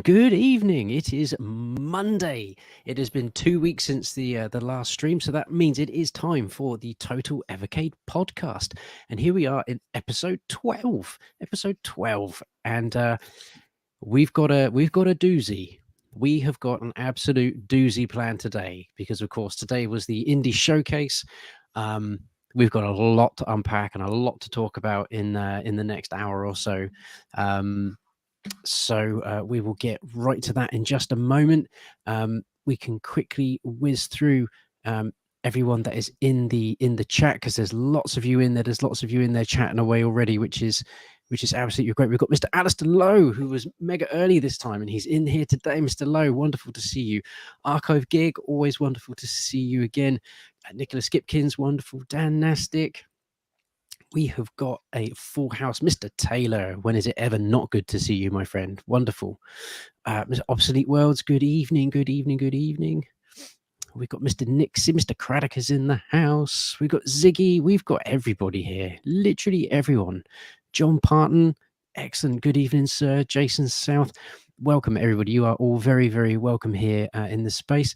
Good evening. It is Monday. It has been 2 weeks since the last stream, so that means it is time for the Total Evercade Podcast. And here we are in episode 12. And we've got a doozy. We have got an absolute doozy plan today because, of course, today was the Indie Showcase. We've got a lot to unpack and a lot to talk about in the next hour or so. So we will get right to that in just a moment. We can quickly whiz through everyone that is in the chat because there's lots of you in there. There's lots of you in there chatting away already, which is absolutely great. We've got Mr. Alistair Lowe, who was mega early this time, and he's in here today. Mr. Lowe, wonderful to see you. Archive Gig, always wonderful to see you again. Nicholas Skipkins, wonderful. Dan Nastic. We have got a full house. Mr. Taylor, when is it ever not good to see you, my friend? Wonderful. Mr. Obsolete Worlds, good evening. We've got Mr. Nixie, Mr. Craddock is in the house. We've got Ziggy. We've got everybody here. Literally everyone. John Parton, excellent. Good evening, sir. Jason South. Welcome, everybody. You are all very, very welcome here in the space.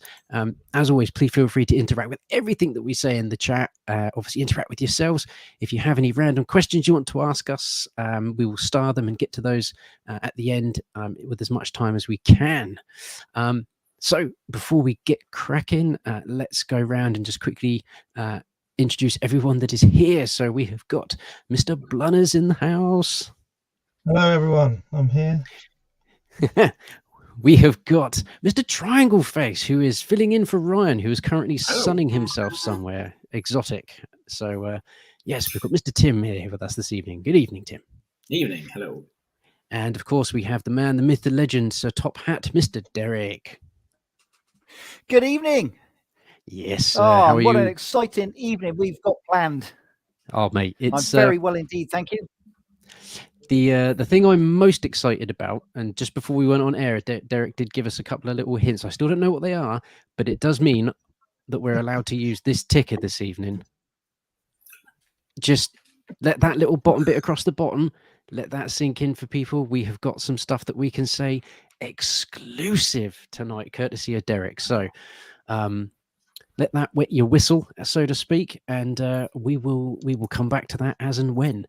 As always, please feel free to interact with everything that we say in the chat. Obviously, interact with yourselves. If you have any random questions you want to ask us, we will star them and get to those at the end with as much time as we can. So before we get cracking, let's go around and just quickly introduce everyone that is here. So we have got Mr. Blunners in the house. Hello, everyone. I'm here. We have got Mr. Triangle Face, who is filling in for Ryan, who is currently sunning himself somewhere exotic. So, yes, we've got Mr. Tim here with us this evening. Good evening, Tim. Evening. Hello. And, of course, we have the man, the myth, the legend, Sir Top Hat, Mr. Derek. Good evening. Yes. What an exciting evening we've got planned. Oh, mate. I'm very well indeed. Thank you. The thing I'm most excited about, and just before we went on air, Derek did give us a couple of little hints. I still don't know what they are, but it does mean that we're allowed to use this ticker this evening. Just let that little bottom bit across the bottom, let that sink in for people. We have got some stuff that we can say exclusive tonight, courtesy of Derek. So let that wet your whistle, so to speak, and we will come back to that as and when.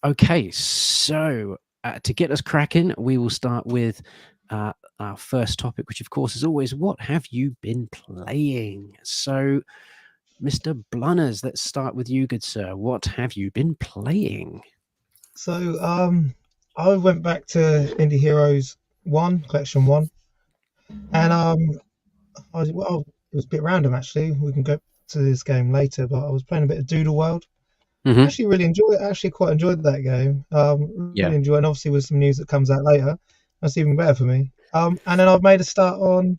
Okay, so to get us cracking, we will start with our first topic, which, of course, is always, what have you been playing? So, Mr. Blunners, let's start with you, good sir. What have you been playing? So, I went back to Indie Heroes 1, Collection 1, and it was a bit random, actually. We can go to this game later, but I was playing a bit of Doodle World. Mm-hmm. Actually quite enjoyed that game. Really enjoyed, and obviously with some news that comes out later, that's even better for me. And then I've made a start on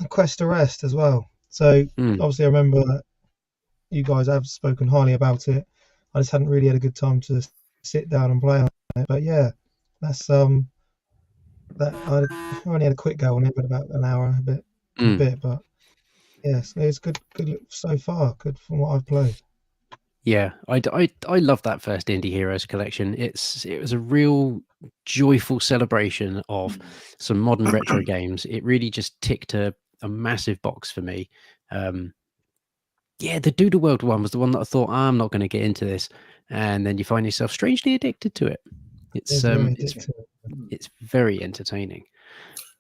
Quest Arrest as well. So obviously I remember that you guys have spoken highly about it. I just hadn't really had a good time to sit down and play on it. But yeah, that's that I only had a quick go on it, but about an hour, a bit. But yes, it's good so far. Good from what I've played. Yeah, I love that first Indie Heroes collection. It was a real joyful celebration of some modern retro games. It really just ticked a massive box for me. Yeah, the Doodle World one was the one that I thought, I'm not going to get into this, and then you find yourself strangely addicted to it. It's very entertaining.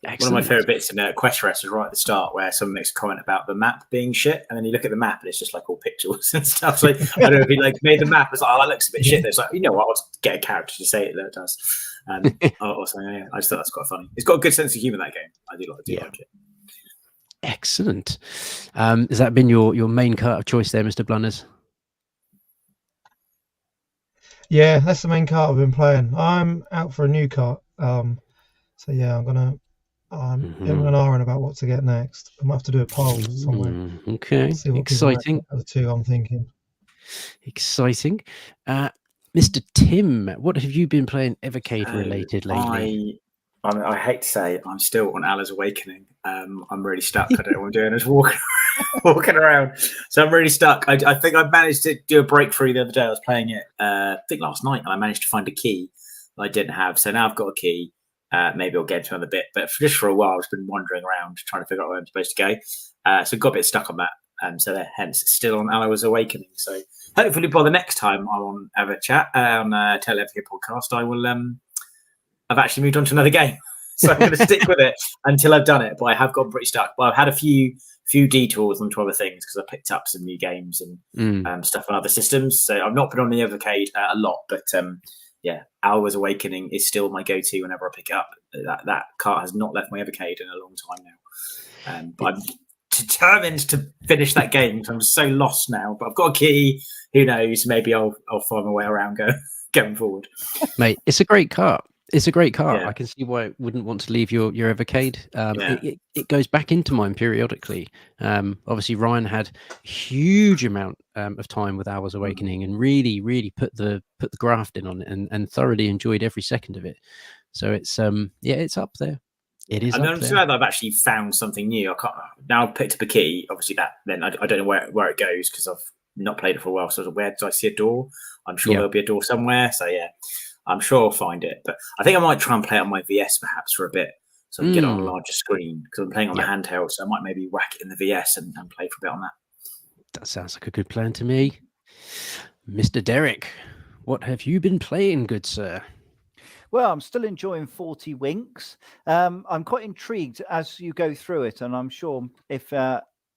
Excellent. One of my favourite bits in Quest Rest was right at the start, where someone makes a comment about the map being shit, and then you look at the map and it's just like all pixels and stuff. So I don't know if he like made the map. It's like, oh, that looks a bit shit. It's like, you know what? I'll just get a character to say it that it does. Also, yeah, I just thought that's quite funny. It's got a good sense of humour, that game. I do like it. Excellent. Has that been your main cart of choice there, Mr. Blunners? Yeah, that's the main cart I've been playing. I'm out for a new cart. So yeah, I'm gonna iron about what to get next. I might have to do a poll somewhere. Okay, exciting. The two I'm thinking. Exciting. Mr. Tim, what have you been playing Evercade related lately? I hate to say I'm still on Allah's Awakening. I'm really stuck. I don't know what I'm doing. I'm just walking around. So I'm really stuck. I think I managed to do a breakthrough the other day. I was playing it, I think last night, and I managed to find a key that I didn't have. So now I've got a key. Maybe I'll get into another bit. But just for a while, I've just been wandering around trying to figure out where I'm supposed to go. So got a bit stuck on that. So hence, it's still on Allah's Awakening. So hopefully by the next time I'm on Ever Chat on Total Evercade Podcast, I will. I've actually moved on to another game. So I'm going to stick with it until I've done it. But I have gotten pretty stuck. But I've had a few detours onto other things because I picked up some new games and stuff on other systems. So I've not been on the Evercade a lot, but yeah, Hours Awakening is still my go-to whenever I pick it up. That cart has not left my Evercade in a long time now. But I'm determined to finish that game because I'm so lost now. But I've got a key. Who knows? Maybe I'll find my way around going forward. Mate, it's a great cart. It's a great cart. Yeah. I can see why I wouldn't want to leave your Evercade. It goes back into mine periodically. Obviously, Ryan had a huge amount of time with Hours Awakening and really, really put the graft in on it and thoroughly enjoyed every second of it. So it's it's up there. It is. I'm just glad that I've actually found something new. Now I've picked up a key. Obviously, then I don't know where it goes because I've not played it for a while. So where do I see a door? I'm sure there'll be a door somewhere. So yeah. I'm sure I'll find it, but I think I might try and play it on my VS perhaps for a bit, so I can get it on a larger screen because I'm playing on the handheld. So I might maybe whack it in the VS and play for a bit on that. That sounds like a good plan to me, Mr. Derek. What have you been playing, good sir? Well, I'm still enjoying 40 Winks. I'm quite intrigued as you go through it, and I'm sure if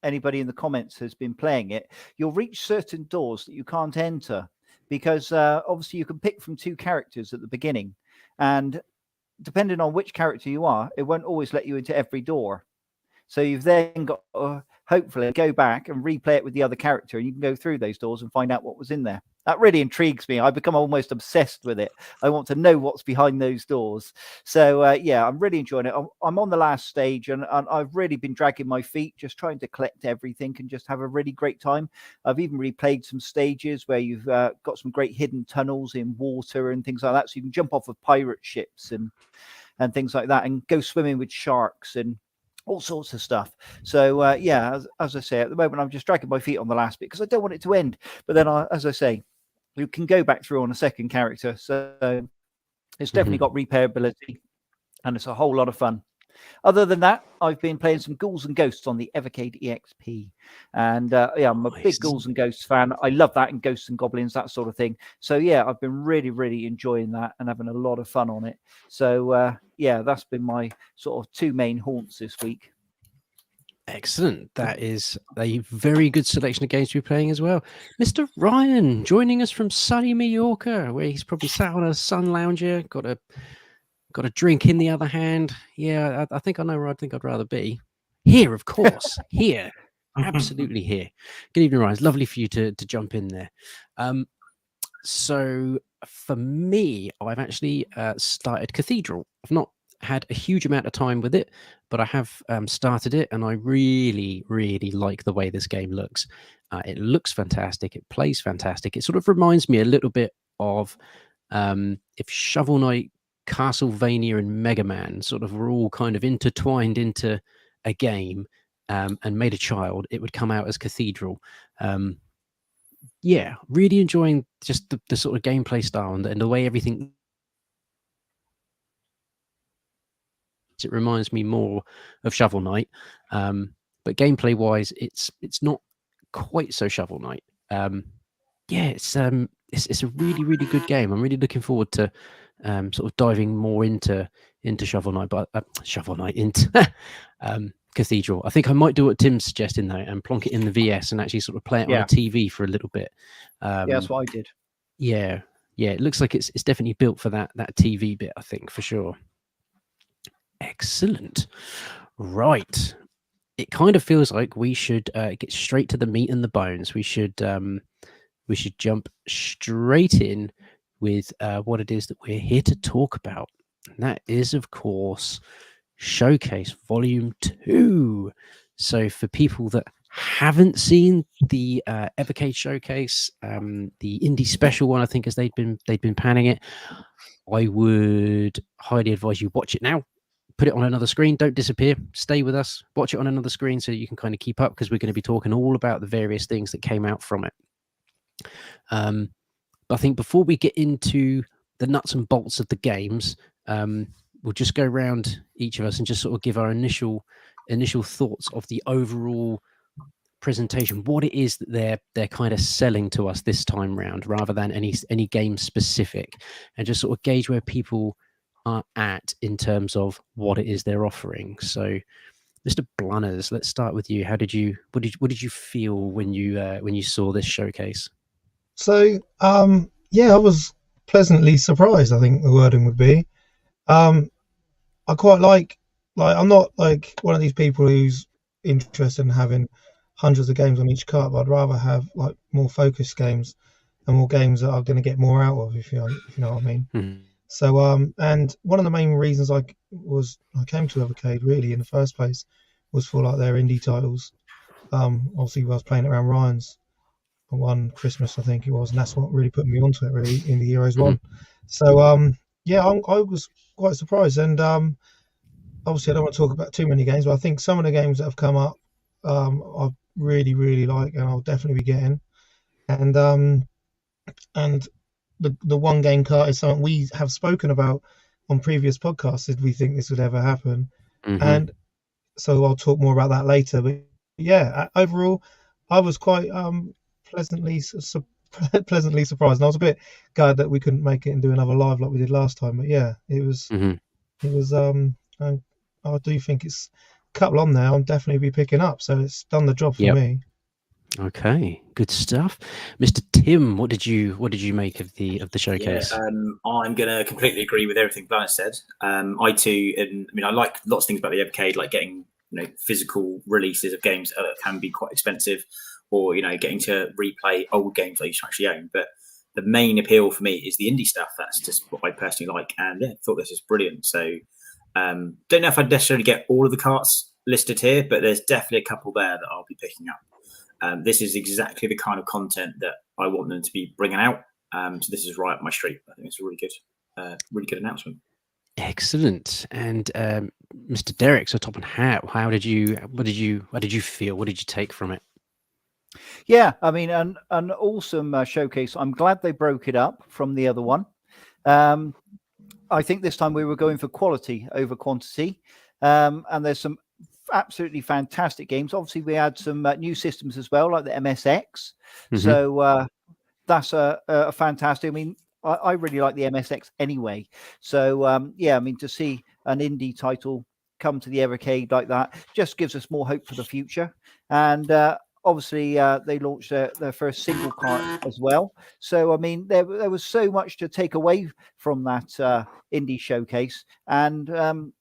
anybody in the comments has been playing it, you'll reach certain doors that you can't enter. Because obviously you can pick from two characters at the beginning. And depending on which character you are, it won't always let you into every door. So you've then got to hopefully go back and replay it with the other character. And you can go through those doors and find out what was in there. That really intrigues me. I become almost obsessed with it. I want to know what's behind those doors. So, I'm really enjoying it. I'm on the last stage and I've really been dragging my feet, just trying to collect everything and just have a really great time. I've even replayed some stages where you've got some great hidden tunnels in water and things like that. So you can jump off of pirate ships and things like that and go swimming with sharks and all sorts of stuff. So, as I say, at the moment, I'm just dragging my feet on the last bit because I don't want it to end. But then, as I say, you can go back through on a second character. So it's definitely got replayability and it's a whole lot of fun. Other than that, I've been playing some Ghouls and Ghosts on the Evercade EXP. And I'm a big Ghouls and Ghosts fan. I love that and Ghosts and Goblins, that sort of thing. So, I've been really, really enjoying that and having a lot of fun on it. So, that's been my sort of two main haunts this week. Excellent. That is a very good selection of games to be playing as well. Mr. Ryan joining us from sunny Mallorca, where he's probably sat on a sun lounger, got a drink in the other hand. Yeah, I think I know where I think I'd rather be. Here, of course. Here. Absolutely here. Good evening, Ryan. It's lovely for you to jump in there. So for me, I've actually started Cathedral. I've not had a huge amount of time with it, but I have started it and I really, really like the way this game looks. It looks fantastic. It plays fantastic. It sort of reminds me a little bit of if Shovel Knight, Castlevania and Mega Man sort of were all kind of intertwined into a game and made a child, it would come out as Cathedral. Really enjoying just the sort of gameplay style and the way everything. It reminds me more of Shovel Knight, but gameplay wise, it's not quite so Shovel Knight. It's a really, really good game. I'm really looking forward to sort of diving more into Shovel Knight, but Shovel Knight into Cathedral. I think I might do what Tim's suggesting though, and plonk it in the VS and actually sort of play it on a TV for a little bit. Yeah, that's what I did. Yeah, it looks like it's definitely built for that TV bit, I think, for sure. Excellent. Right. It kind of feels like we should get straight to the meat and the bones. We should jump straight in with what it is that we're here to talk about. And that is, of course, Showcase Volume 2. So for people that haven't seen the Evercade Showcase, the indie special one, I think, as they've been panning it, I would highly advise you watch it now. Put it on another screen. Don't disappear. Stay with us. Watch it on another screen so that you can kind of keep up, because we're going to be talking all about the various things that came out from it. But I think before we get into the nuts and bolts of the games, we'll just go around each of us and just sort of give our initial thoughts of the overall presentation, what it is that they're kind of selling to us this time round, rather than any game specific, and just sort of gauge where people are at in terms of what it is they're offering. So, Mr. Blunners, let's start with you. What did you feel when you saw this showcase? So, I was pleasantly surprised, I think the wording would be. I quite like I'm not like one of these people who's interested in having hundreds of games on each cart, but I'd rather have like more focused games and more games that I'm going to get more out of, if you know what I mean. Mm-hmm. So, and one of the main reasons I came to Evercade really in the first place was for like their indie titles. Obviously, I was playing around Ryan's one Christmas, I think it was, and that's what really put me onto it, really, Indie Heroes 1. So, I was quite surprised, and obviously I don't want to talk about too many games, but I think some of the games that have come up, I really, really like, and I'll definitely be getting. And the one game cart is something we have spoken about on previous podcasts. Did we think this would ever happen? Mm-hmm. And so I'll talk more about that later. But yeah, overall, I was quite pleasantly surprised, and I was a bit glad that we couldn't make it and do another live like we did last time. But yeah, it was. I do think it's a couple on there. I'll definitely be picking up, so it's done the job for me. Okay, good stuff, Mr. Tim. What did you make of the showcase? Yeah, I'm gonna completely agree with everything Blunners said. I too, and I mean, I like lots of things about the Evercade, like getting physical releases of games that can be quite expensive, or getting to replay old games I used to actually own. But the main appeal for me is the indie stuff. That's just what I personally like, and yeah, thought this was brilliant. So, don't know if I'd necessarily get all of the carts listed here, but there's definitely a couple there that I'll be picking up. This is exactly the kind of content that I want them to be bringing out. So this is right up my street. I think it's a really good announcement. Excellent. And Mr. Derek, so top and how did you feel? What did you take from it? Yeah, I mean, an awesome showcase. I'm glad they broke it up from the other one. I think this time we were going for quality over quantity, and there's some absolutely fantastic games. Obviously, we had some new systems as well, like the MSX. Mm-hmm. So that's a fantastic. I mean, I really like the MSX anyway. So I mean, to see an indie title come to the Evercade like that just gives us more hope for the future. And obviously, they launched their first single cart as well. So I mean, there was so much to take away from that indie showcase, and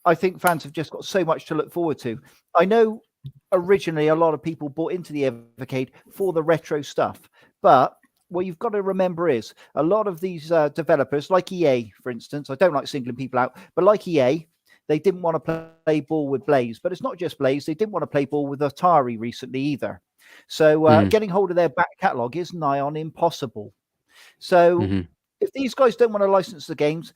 I think fans have just got so much to look forward to. I know originally a lot of people bought into the Evercade for the retro stuff, but what you've got to remember is a lot of these developers, like EA, for instance, I don't like singling people out, but like EA, they didn't want to play ball with Blaze. But it's not just Blaze. They didn't want to play ball with Atari recently either. So getting hold of their back catalogue is nigh on impossible. So if these guys don't want to license the games,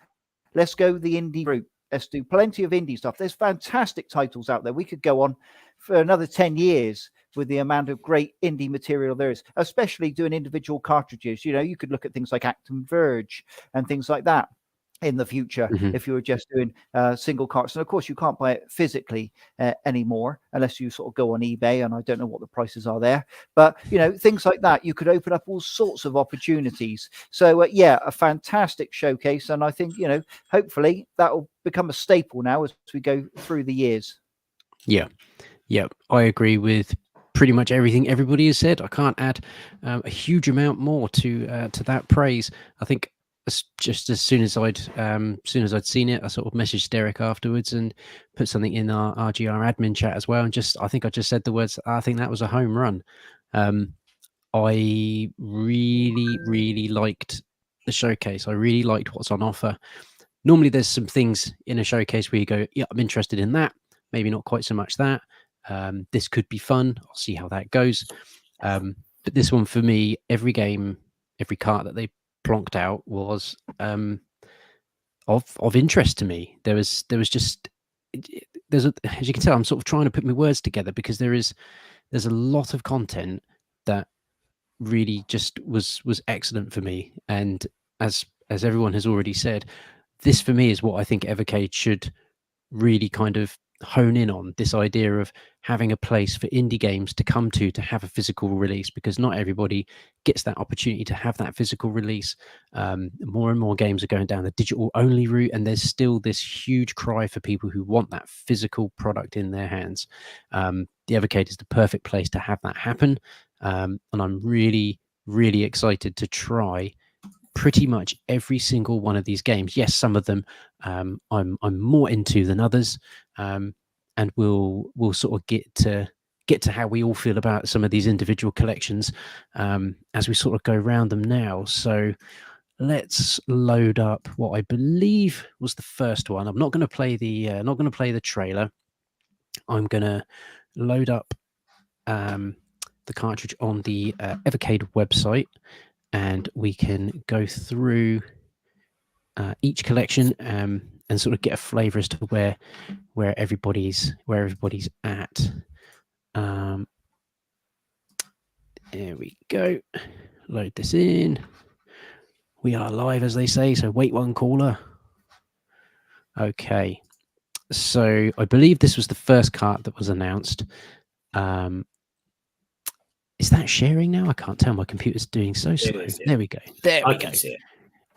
let's go the indie route. Let's do plenty of indie stuff. There's fantastic titles out there. We could go on for another 10 years with the amount of great indie material there is, especially doing individual cartridges. You could look at things like Acton Verge and things like that. in the future, Mm-hmm. if you were just doing single carts. And of course, you can't buy it physically anymore unless you sort of go on eBay, and I don't know what the prices are there. But, you know, things like that, you could open up all sorts of opportunities. So, yeah, a fantastic showcase. And I think, you know, hopefully that will become a staple now as we go through the years. Yeah, I agree with pretty much everything everybody has said. I can't add a huge amount more to that praise. I think just as soon as I'd seen it, I sort of messaged Derek afterwards and put something in our RGR admin chat as well. And I think I just said the words. I think that was a home run. I really liked the showcase. I really liked what's on offer. Normally, there's some things in a showcase where you go, yeah, I'm interested in that. Maybe not quite so much that. This could be fun. I'll see how that goes. But this one for me, every game, every cart that they plonked out was of interest to me. As you can tell, I'm sort of trying to put my words together because there's a lot of content that really just was excellent for me. And as everyone has already said, this for me is what I think Evercade should really kind of hone in on, this idea of having a place for indie games to come to have a physical release, because not everybody gets that opportunity to have that physical release. More and more games are going down the digital only route, and there's still this huge cry for people who want that physical product in their hands. The Evercade is the perfect place to have that happen, and I'm really excited to try pretty much every single one of these games. Yes, some of them I'm more into than others, and we'll sort of get to how we all feel about some of these individual collections as we sort of go around them now. So let's load up what I believe was the first one. I'm not going to play the trailer. I'm going to load up the cartridge on the Evercade website, and we can go through each collection and sort of get a flavour as to where everybody's at. There we go. Load this in. We are live, as they say. So wait one caller. Okay. So I believe this was the first cart that was announced. Is that sharing now? I can't tell. My computer's doing so slow. Yeah. There we go. I can see it.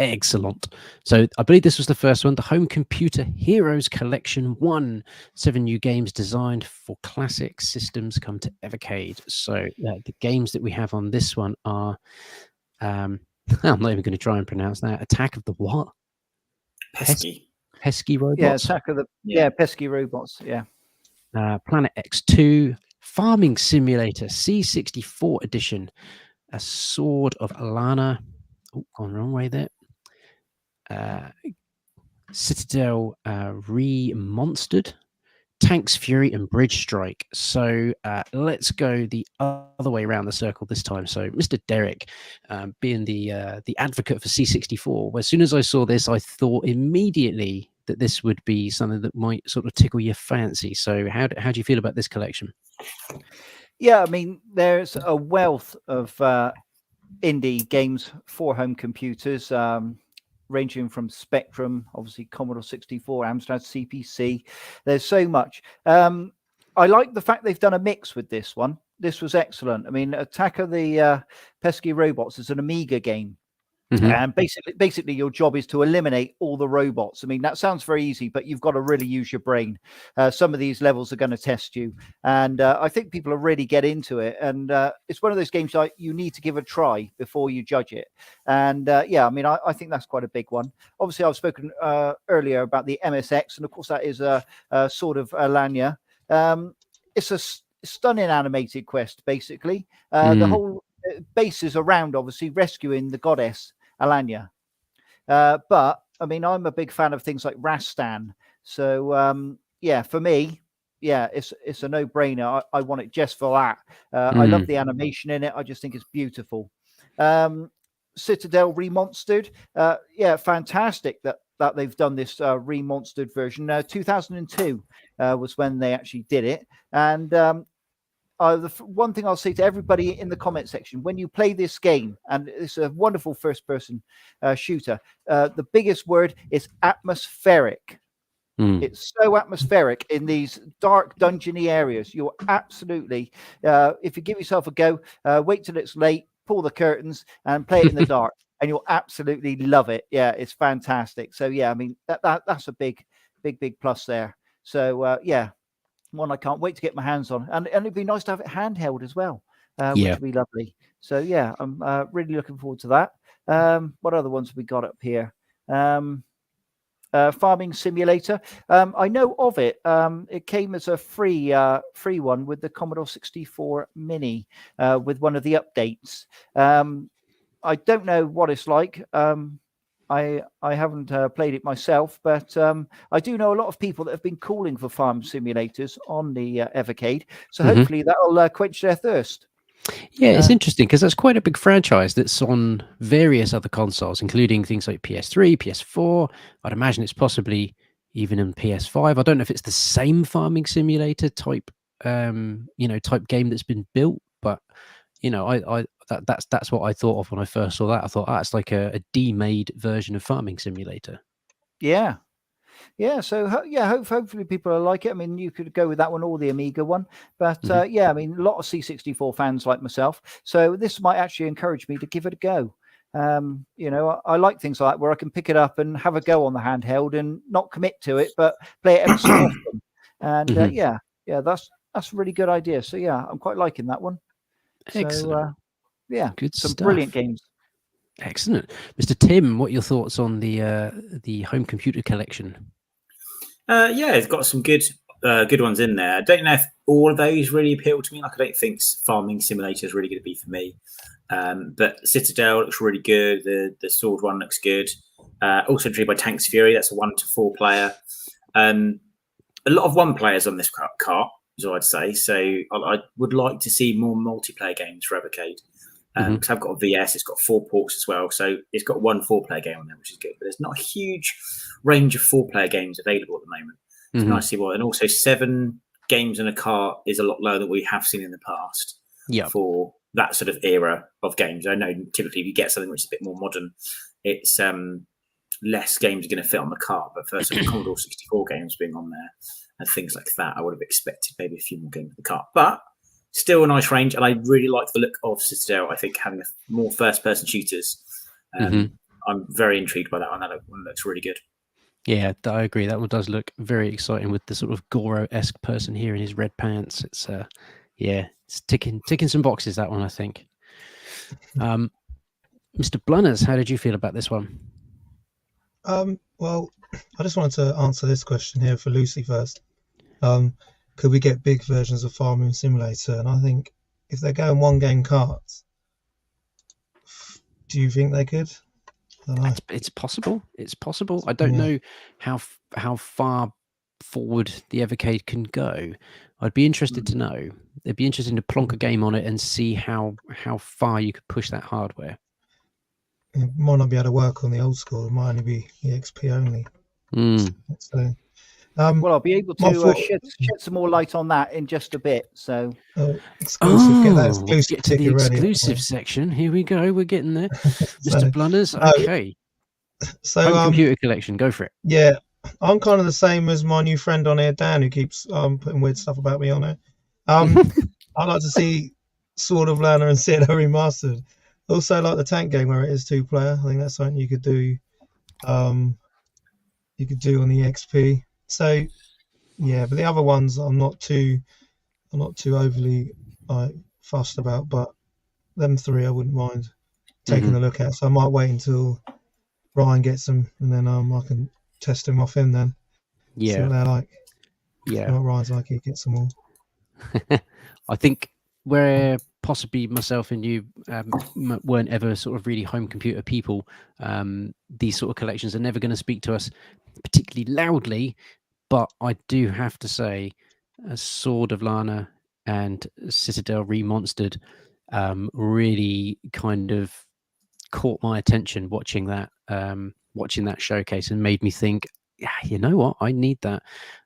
Excellent. So I believe this was the first one, the Home Computer Heroes Collection 1. 7 new games designed for classic systems come to Evercade. So the games that we have on this one are, I'm not even going to try and pronounce that. Attack of the what? Pesky robots? Yeah, Attack of the pesky robots, yeah. Planet X2, Farming Simulator, C64 edition, A Sword of Alana. Oh, gone the wrong way there. Citadel Remonstered, Tanks Fury, and Bridge Strike. So let's go the other way around the circle this time. So Mr. Derek, being the advocate for C64, as soon as I saw this, I thought immediately that this would be something that might sort of tickle your fancy. So how do you feel about this collection? Yeah, I mean, there's a wealth of indie games for home computers, ranging from Spectrum, obviously Commodore 64, Amstrad CPC. There's so much. I like the fact they've done a mix with this one. This was excellent. I mean, Attack of the Pesky Robots is an Amiga game. Mm-hmm. And basically, your job is to eliminate all the robots. I mean, that sounds very easy, but you've got to really use your brain. Some of these levels are going to test you, and I think people will really get into it. And it's one of those games like you need to give a try before you judge it. And yeah, I mean, I think that's quite a big one. Obviously, I've spoken earlier about the MSX, and of course, that is a Sword of Alana. It's a stunning animated quest, basically. The whole base is around, obviously, rescuing the goddess Alana. But I mean, I'm a big fan of things like Rastan. So yeah, for me, yeah, it's a no-brainer. I want it just for that. I love the animation in it. I just think it's beautiful. Citadel Remonstered. Yeah, fantastic that they've done this remonstered version. 2002 was when they actually did it. And one thing I'll say to everybody in the comment section, when you play this game, and it's a wonderful first-person shooter, the biggest word is atmospheric. It's so atmospheric in these dark dungeony areas. You're absolutely, if you give yourself a go, wait till it's late, pull the curtains and play it in the dark, and you'll absolutely love it. Yeah, it's fantastic. So yeah, I mean that's a big plus there. So yeah, one I can't wait to get my hands on, and it'd be nice to have it handheld as well, which would be lovely. So yeah, I'm really looking forward to that. What other ones have we got up here? Farming Simulator. I know of it. It came as a free one with the Commodore 64 Mini with one of the updates. I don't know what it's like. I haven't played it myself, but I do know a lot of people that have been calling for farm simulators on the Evercade. So hopefully that'll quench their thirst. Yeah, it's interesting because that's quite a big franchise that's on various other consoles, including things like PS3, PS4. I'd imagine it's possibly even in PS5. I don't know if it's the same farming simulator type, type game that's been built, but that's what I thought of when I first saw that. I thought, it's like a D-made version of Farming Simulator. Yeah. Yeah, so hopefully people will like it. I mean, you could go with that one or the Amiga one, but I mean, a lot of C64 fans like myself, so this might actually encourage me to give it a go. I like things like that where I can pick it up and have a go on the handheld and not commit to it, but play it every so often. And that's a really good idea. So yeah, I'm quite liking that one. Excellent. So good some stuff. Brilliant games. Excellent. Mr. Tim, what are your thoughts on the home computer collection? It's got some good ones in there. I don't know if all of those really appeal to me. Like, I don't think Farming Simulator is really going to be for me. But Citadel looks really good. The Sword one looks good. Also intrigued by Tanks Fury. That's a 1 to 4 player. A lot of one players on this cart, is what I'd say. So I would like to see more multiplayer games for Evercade. Because I've got a VS, it's got 4 ports as well, so it's got 1 4-player game on there, which is good. But there's not a huge range of 4-player games available at the moment. It's nice to see what, and also 7 games in a cart is a lot lower than we have seen in the past for that sort of era of games. I know typically if you get something which is a bit more modern, it's less games are going to fit on the cart. But for some Commodore 64 games being on there and things like that, I would have expected maybe a few more games in the cart. But still a nice range, and I really like the look of Citadel. I think having more first-person shooters, I'm very intrigued by that one. That one looks really good. Yeah, I agree. That one does look very exciting with the sort of Goro-esque person here in his red pants. It's it's ticking some boxes, that one, I think. Mr. Blunners, how did you feel about this one? Well, I just wanted to answer this question here for Lucy first. Could we get big versions of Farming Simulator? And I think if they're going one game carts, do you think they could? I don't know. It's possible. It's possible. I don't know how far forward the Evercade can go. I'd be interested to know. It'd be interesting to plonk a game on it and see how far you could push that hardware. It might not be able to work on the old school. It might only be EXP only. So, well, I'll be able to shed some more light on that in just a bit. So, exclusive. Get that exclusive get to the exclusive section. Here we go. We're getting there. Mr. Blunners. Okay. So, home computer collection. Go for it. Yeah, I'm kind of the same as my new friend on here, Dan, who keeps putting weird stuff about me on it. I'd like to see Sword of Learner and Citadel remastered. Also, like the tank game where it is 2-player. I think that's something you could do. You could do on the XP. So, yeah, but the other ones I'm not too overly fussed about. But them 3 I wouldn't mind taking a look at. So I might wait until Ryan gets them, and then I can test them off him then. Yeah, see what they're like. Yeah, what Ryan's like, he gets them all. I think where possibly myself and you weren't ever sort of really home computer people, these sort of collections are never going to speak to us particularly loudly. But I do have to say, Sword of Lana and Citadel Remonstered really kind of caught my attention watching that showcase and made me think, yeah, you know what? I need that.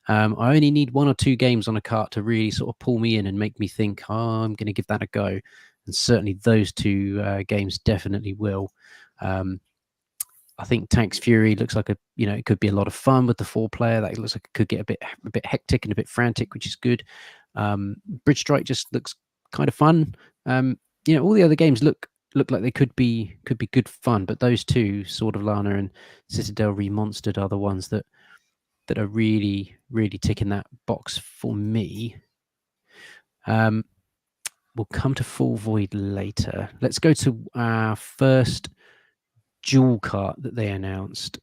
I only need 1 or 2 games on a cart to really sort of pull me in and make me think, oh, I'm going to give that a go. And certainly those 2 games definitely will. I think Tanks Fury looks like it could be a lot of fun with the 4-player. That looks like it could get a bit hectic and a bit frantic, which is good. Bridge Strike just looks kind of fun. All the other games look like they could be good fun, but those 2, Sword of Lana and Citadel Remonstered, are the ones that are really, really ticking that box for me. We'll come to Full Void later. Let's go to our first dual cart that they announced.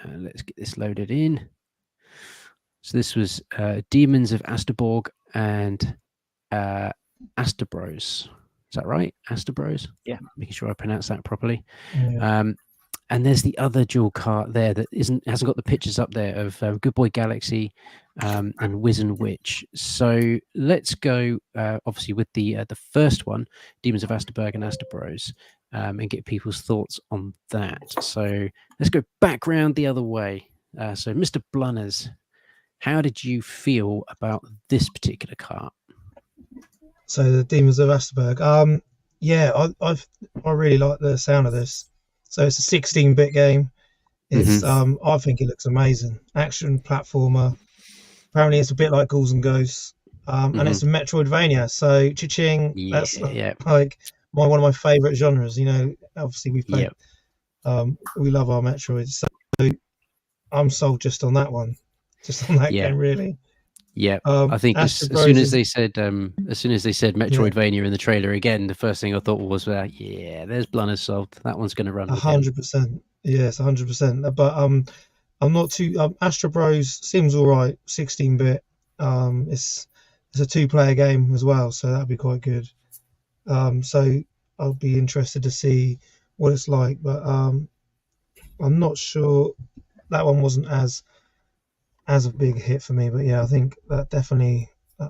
Let's get this loaded in. So this was Demons of Asterborg and Asterbros. Is that right? Asterbros? Yeah. Making sure I pronounce that properly. Yeah. And there's the other dual cart there that hasn't got the pictures up there of Good Boy Galaxy and Wizen Witch. So let's go obviously with the first one, Demons of Asterberg and Asterbros, and get people's thoughts on that. So let's go back round the other way. So Mr. Blunners, how did you feel about this particular cart? So the Demons of Asterberg. Yeah, I really like the sound of this. So it's a 16-bit game. It's I think it looks amazing. Action platformer. Apparently it's a bit like Ghouls and Ghosts. And it's a Metroidvania. So cha-ching, that's like one of my favourite genres. Obviously we've played we love our Metroids. So I'm sold just on that one. Just on that game really. Yeah, I think as soon as they said Metroidvania in the trailer again, the first thing I thought was, there's Blunners solved. That one's going to run. 100%. Yes, 100%. But I'm not too. Astro Bros seems all right. 16-bit. It's a 2-player game as well, so that'd be quite good. So I'll be interested to see what it's like. But I'm not sure. That one wasn't as a big hit for me, but I think that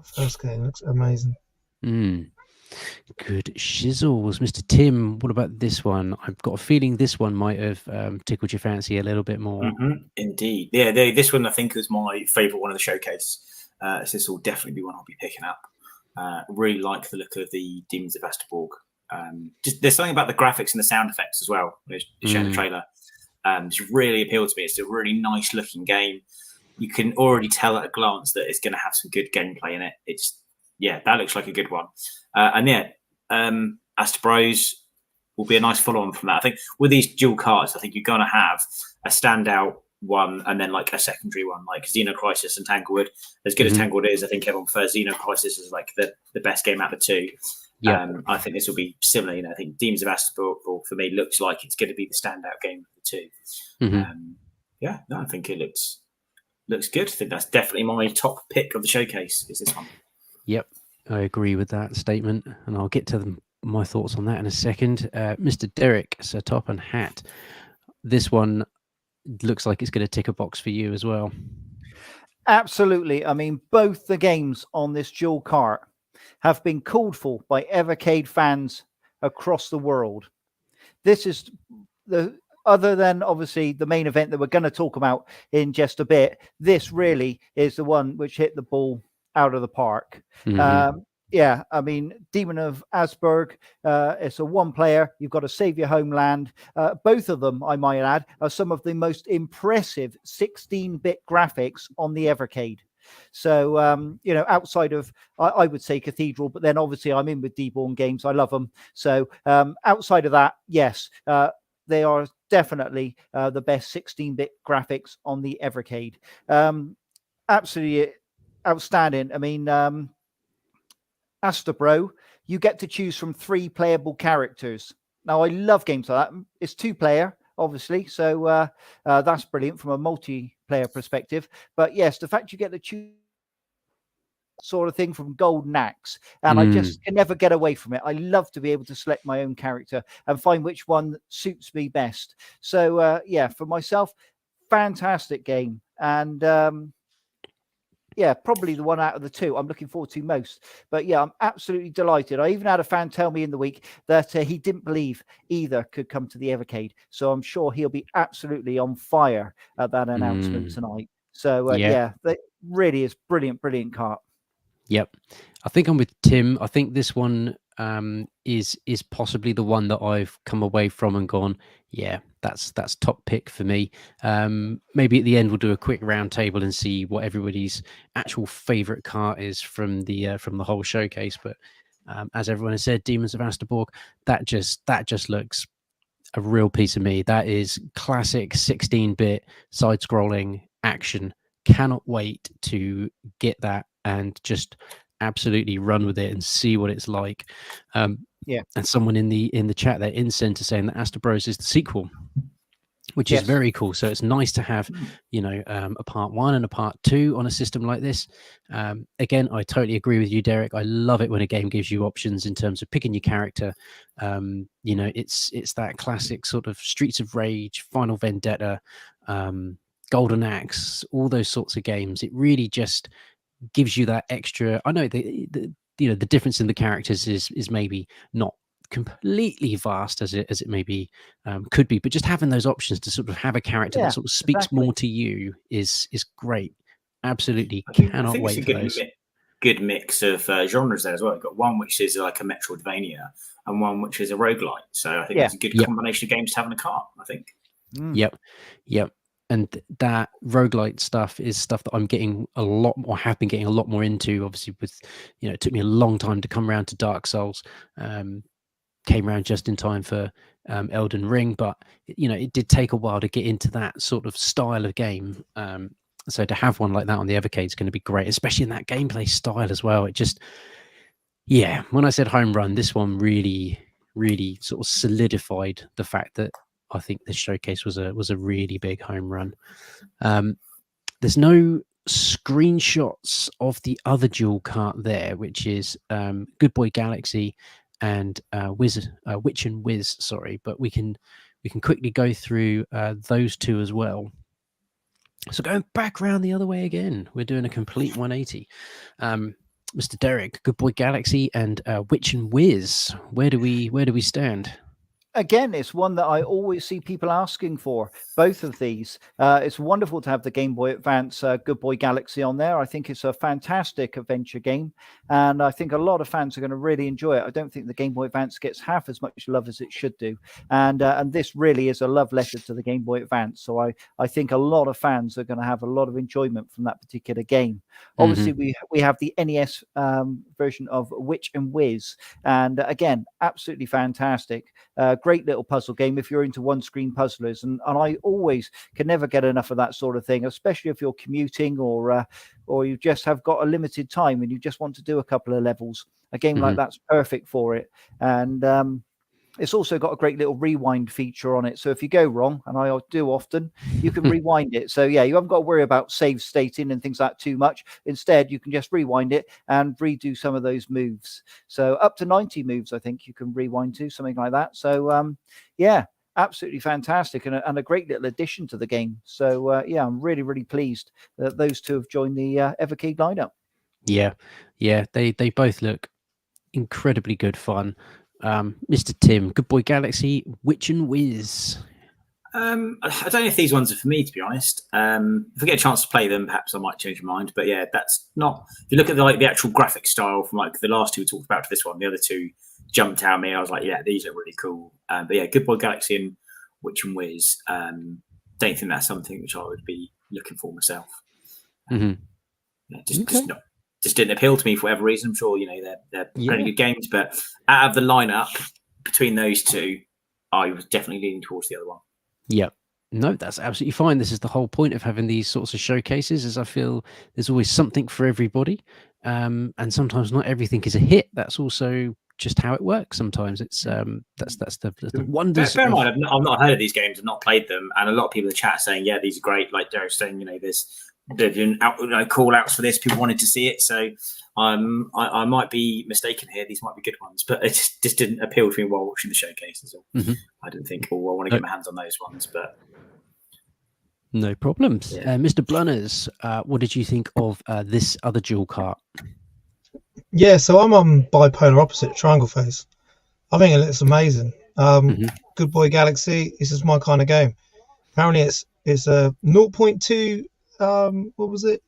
first game looks amazing. Good shizzles. Mr. Tim, what about this one? I've got a feeling this one might have tickled your fancy a little bit more. Indeed. Yeah, this one I think was my favourite one of the showcase. So this will definitely be one I'll be picking up. Really like the look of the Demons of Asterborg. Just there's something about the graphics and the sound effects as well. It's shown the trailer. It's really appealed to me. It's a really nice looking game. You can already tell at a glance that it's going to have some good gameplay in it. That looks like a good one. Asterbros will be a nice follow-on from that. I think with these dual cards, I think you're going to have a standout one and then like a secondary one, like Xenocrisis and Tanglewood. As good as Tanglewood is, I think everyone prefers Xenocrisis as like the best game out of the 2. Yeah. I think this will be similar. I think Demons of Asterborg for me looks like it's going to be the standout game of the 2. I think it looks good. I think that's definitely my top pick of the showcase is this one. Yep, I agree with that statement, and I'll get to my thoughts on that in a second. Mr. Derek, Sir Top and Hat, this one looks like it's going to tick a box for you as well. Absolutely. I mean, both the games on this dual cart have been called for by Evercade fans across the world. This is other than obviously the main event that we're going to talk about in just a bit, this really is the one which hit the ball out of the park. I mean, Demon of Asberg, it's a 1-player. You've got to save your homeland. Both of them, I might add, are some of the most impressive 16-bit graphics on the Evercade. So, outside of, I would say Cathedral, but then obviously I'm in with Deborn Games. I love them. So outside of that, yes, they are definitely the best 16-bit graphics on the Evercade. Absolutely outstanding. I mean, Asterbro, you get to choose from 3 playable characters. Now, I love games like that. It's 2-player, obviously, so that's brilliant from a multiplayer perspective. But yes, the fact you get to choose sort of thing from Golden Axe, and I just can never get away from it. I love to be able to select my own character and find which one suits me best. So for myself, fantastic game. And yeah, probably the one out of the two I'm looking forward to most. But yeah, I'm absolutely delighted. I even had a fan tell me in the week that he didn't believe either could come to the Evercade. So I'm sure he'll be absolutely on fire at that announcement tonight. So yeah, that really is brilliant cart. Yep. I think I'm with Tim. I think this one is possibly the one that I've come away from and gone, yeah, that's top pick for me. Maybe at the end we'll do a quick round table and see what everybody's actual favorite cart is from the whole showcase. But as everyone has said, Demons of Asterborg, that just looks a real piece of me. That is classic 16-bit side-scrolling action. Cannot wait to get that and just absolutely run with it and see what it's like. Yeah. And someone in the chat there in Center saying that Astro Bros is the sequel, which is very cool. So it's nice to have, a part 1 and a part 2 on a system like this. Again, I totally agree with you, Derek. I love it when a game gives you options in terms of picking your character. It's that classic sort of Streets of Rage, Final Vendetta, Golden Axe, all those sorts of games. It really just gives you that extra. I know the difference in the characters is maybe not completely vast as it maybe could be, but just having those options to sort of have a character that sort of speaks more to you is great. Absolutely cannot wait for those. Good mix of genres there as well. You've got one which is like a Metroidvania and one which is a roguelite. So I think it's a good combination of games to have in a cart, I think. Yep. And that roguelite stuff is stuff that I'm getting a lot more, have been getting a lot more into. Obviously, with it took me a long time to come around to Dark Souls. Came around just in time for Elden Ring, but it did take a while to get into that sort of style of game. So to have one like that on the Evercade is going to be great, especially in that gameplay style as well. It just, when I said home run, this one really, really sort of solidified the fact that I think this showcase was a really big home run. There's no screenshots of the other dual cart there, which is Good Boy Galaxy and Witch and Wiz. Sorry, but we can quickly go through those two as well. So going back around the other way again, we're doing a complete 180. Mr. Derek, Good Boy Galaxy and Witch and Wiz. Where do we stand? Again, it's one that I always see people asking for, both of these. It's wonderful to have the Game Boy Advance Good Boy Galaxy on there. I think it's a fantastic adventure game, and I think a lot of fans are going to really enjoy it. I don't think the Game Boy Advance gets half as much love as it should do, and this really is a love letter to the Game Boy Advance. So I think a lot of fans are going to have a lot of enjoyment from that particular game. Obviously, we have the NES version of Witch and Wiz, and again, absolutely fantastic. Great little puzzle game if you're into one-screen puzzlers, and I always can never get enough of that sort of thing, especially if you're commuting or you just have got a limited time and you just want to do a couple of levels. A game like that's perfect for it, and it's also got a great little rewind feature on it. So if you go wrong, and I do often, you can rewind it. So yeah, you haven't got to worry about save stating and things like that too much. Instead, you can just rewind it and redo some of those moves. So up to 90 moves, I think you can rewind to, something like that. So yeah, absolutely fantastic and a great little addition to the game. So yeah, I'm really, really pleased that those two have joined the Evercade lineup. Yeah, they both look incredibly good fun. Mr. Tim, Good Boy Galaxy, Witch and Wiz. I don't know if these ones are for me, to be honest. If I get a chance to play them, perhaps I might change my mind. But yeah, that's not. If you look at the actual graphic style from like the last two we talked about to this one, the other two jumped out at me. I was like, yeah, these are really cool. But yeah, Good Boy Galaxy and Witch and Wiz. Don't think that's something which I would be looking for myself. Just didn't appeal to me for whatever reason. I'm sure they're pretty good games, but out of the lineup between those two, I was definitely leaning towards the other one. Yeah, no, that's absolutely fine. This is the whole point of having these sorts of showcases, is I feel there's always something for everybody, and sometimes not everything is a hit. That's also just how it works. sometimes it's that's the wonders. Bear in mind, I've not heard of these games, I've not played them, and a lot of people in the chat are saying, yeah, these are great. Like Derek's saying, there's been call outs for this. People wanted to see it, so I might be mistaken here. These might be good ones, but it just didn't appeal to me while watching the showcases. I didn't think, I want to get my hands on those ones. But No problems. Yeah. Mr. Blunners, what did you think of this other dual cart? Yeah, so I'm on bipolar opposite, triangle face. I think it looks amazing. Good Boy Galaxy, this is my kind of game. Apparently it's a 0.2 what was it?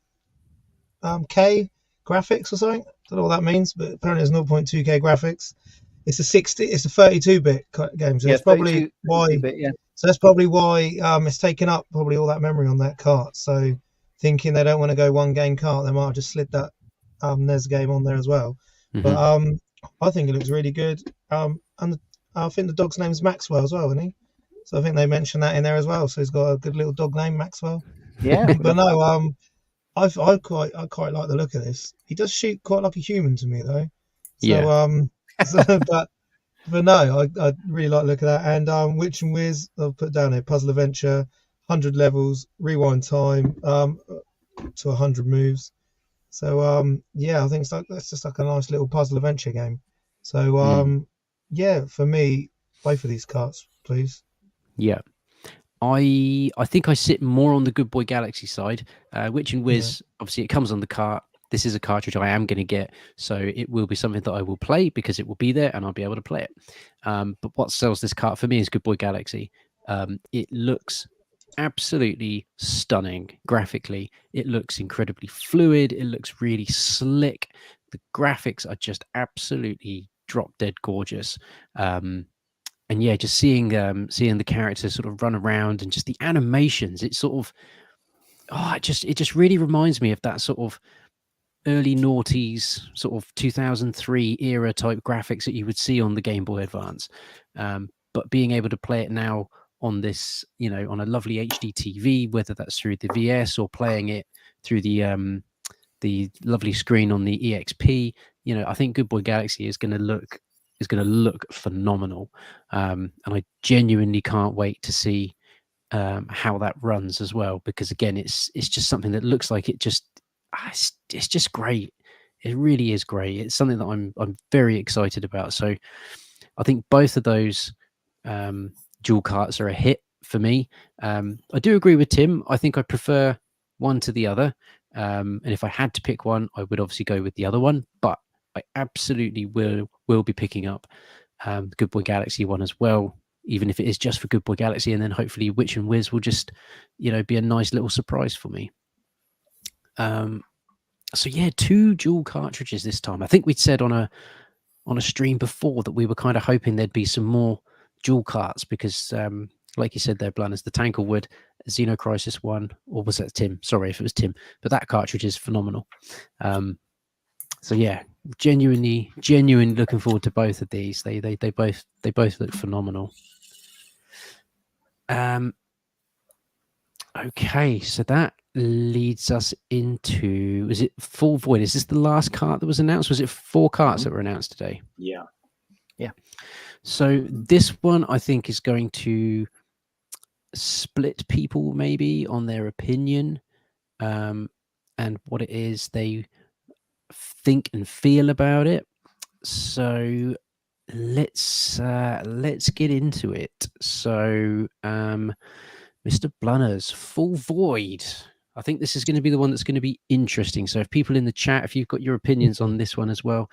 K graphics or something. Don't know what that means, but apparently it's 0.2K graphics. It's a 32-bit game, so that's probably why. Yeah. So that's probably why it's taken up probably all that memory on that cart. So thinking they don't want to go one game cart, they might have just slid that NES game on there as well. But I think it looks really good. And I think the dog's name is Maxwell as well, isn't he? So I think they mentioned that in there as well. So he's got a good little dog name, Maxwell. Yeah. But no, I quite like the look of this. He does shoot quite like a human to me though. So Yeah. but no, I really like the look of that. And Witch and Whiz, I'll put down here, puzzle adventure, 100 levels, rewind time, to 100 moves. So yeah, I think that's just like a nice little puzzle adventure game. So yeah, for me, both of these carts, please. Yeah. I think I sit more on the Good Boy Galaxy side. Witch and Whiz, obviously it comes on the cart. This is a cartridge I am going to get, so it will be something that I will play because it will be there and I'll be able to play it. But what sells this cart for me is Good Boy Galaxy. It looks absolutely stunning graphically. It looks incredibly fluid. It looks really slick. The graphics are just absolutely drop dead gorgeous. And yeah, just seeing the characters sort of run around and just the animations, it's sort of it just really reminds me of that sort of early noughties, sort of 2003 era type graphics that you would see on the Game Boy Advance. But being able to play it now on this, on a lovely HD TV, whether that's through the VS or playing it through the lovely screen on the EXP, I think Good Boy Galaxy is going to look phenomenal. And I genuinely can't wait to see how that runs as well, because again, it's just something that looks like it's just great. It really is great. It's something that I'm very excited about. So I think both of those dual carts are a hit for me. I do agree with Tim. I think I prefer one to the other. And if I had to pick one, I would obviously go with the other one. But I absolutely will be picking up the Good Boy Galaxy one as well, even if it is just for Good Boy Galaxy, and then hopefully Witch and Whiz will just, be a nice little surprise for me. So yeah, 2 dual cartridges this time. I think we'd said on a stream before that we were kind of hoping there'd be some more dual carts because, like you said there, Blunners, the Tanglewood Xeno Crisis one, or was that Tim? Sorry if it was Tim, but that cartridge is phenomenal. So yeah, genuinely looking forward to both of these. They both look phenomenal. Okay, so that leads us into, was it Full Void? Is this the last cart that was announced? Was it 4 carts that were announced today? Yeah. So this one I think is going to split people maybe on their opinion and what it is they think and feel about it. So let's get into it. So Mr. Blunners, Full Void. I think this is going to be the one that's going to be interesting. So if people in the chat, if you've got your opinions on this one as well,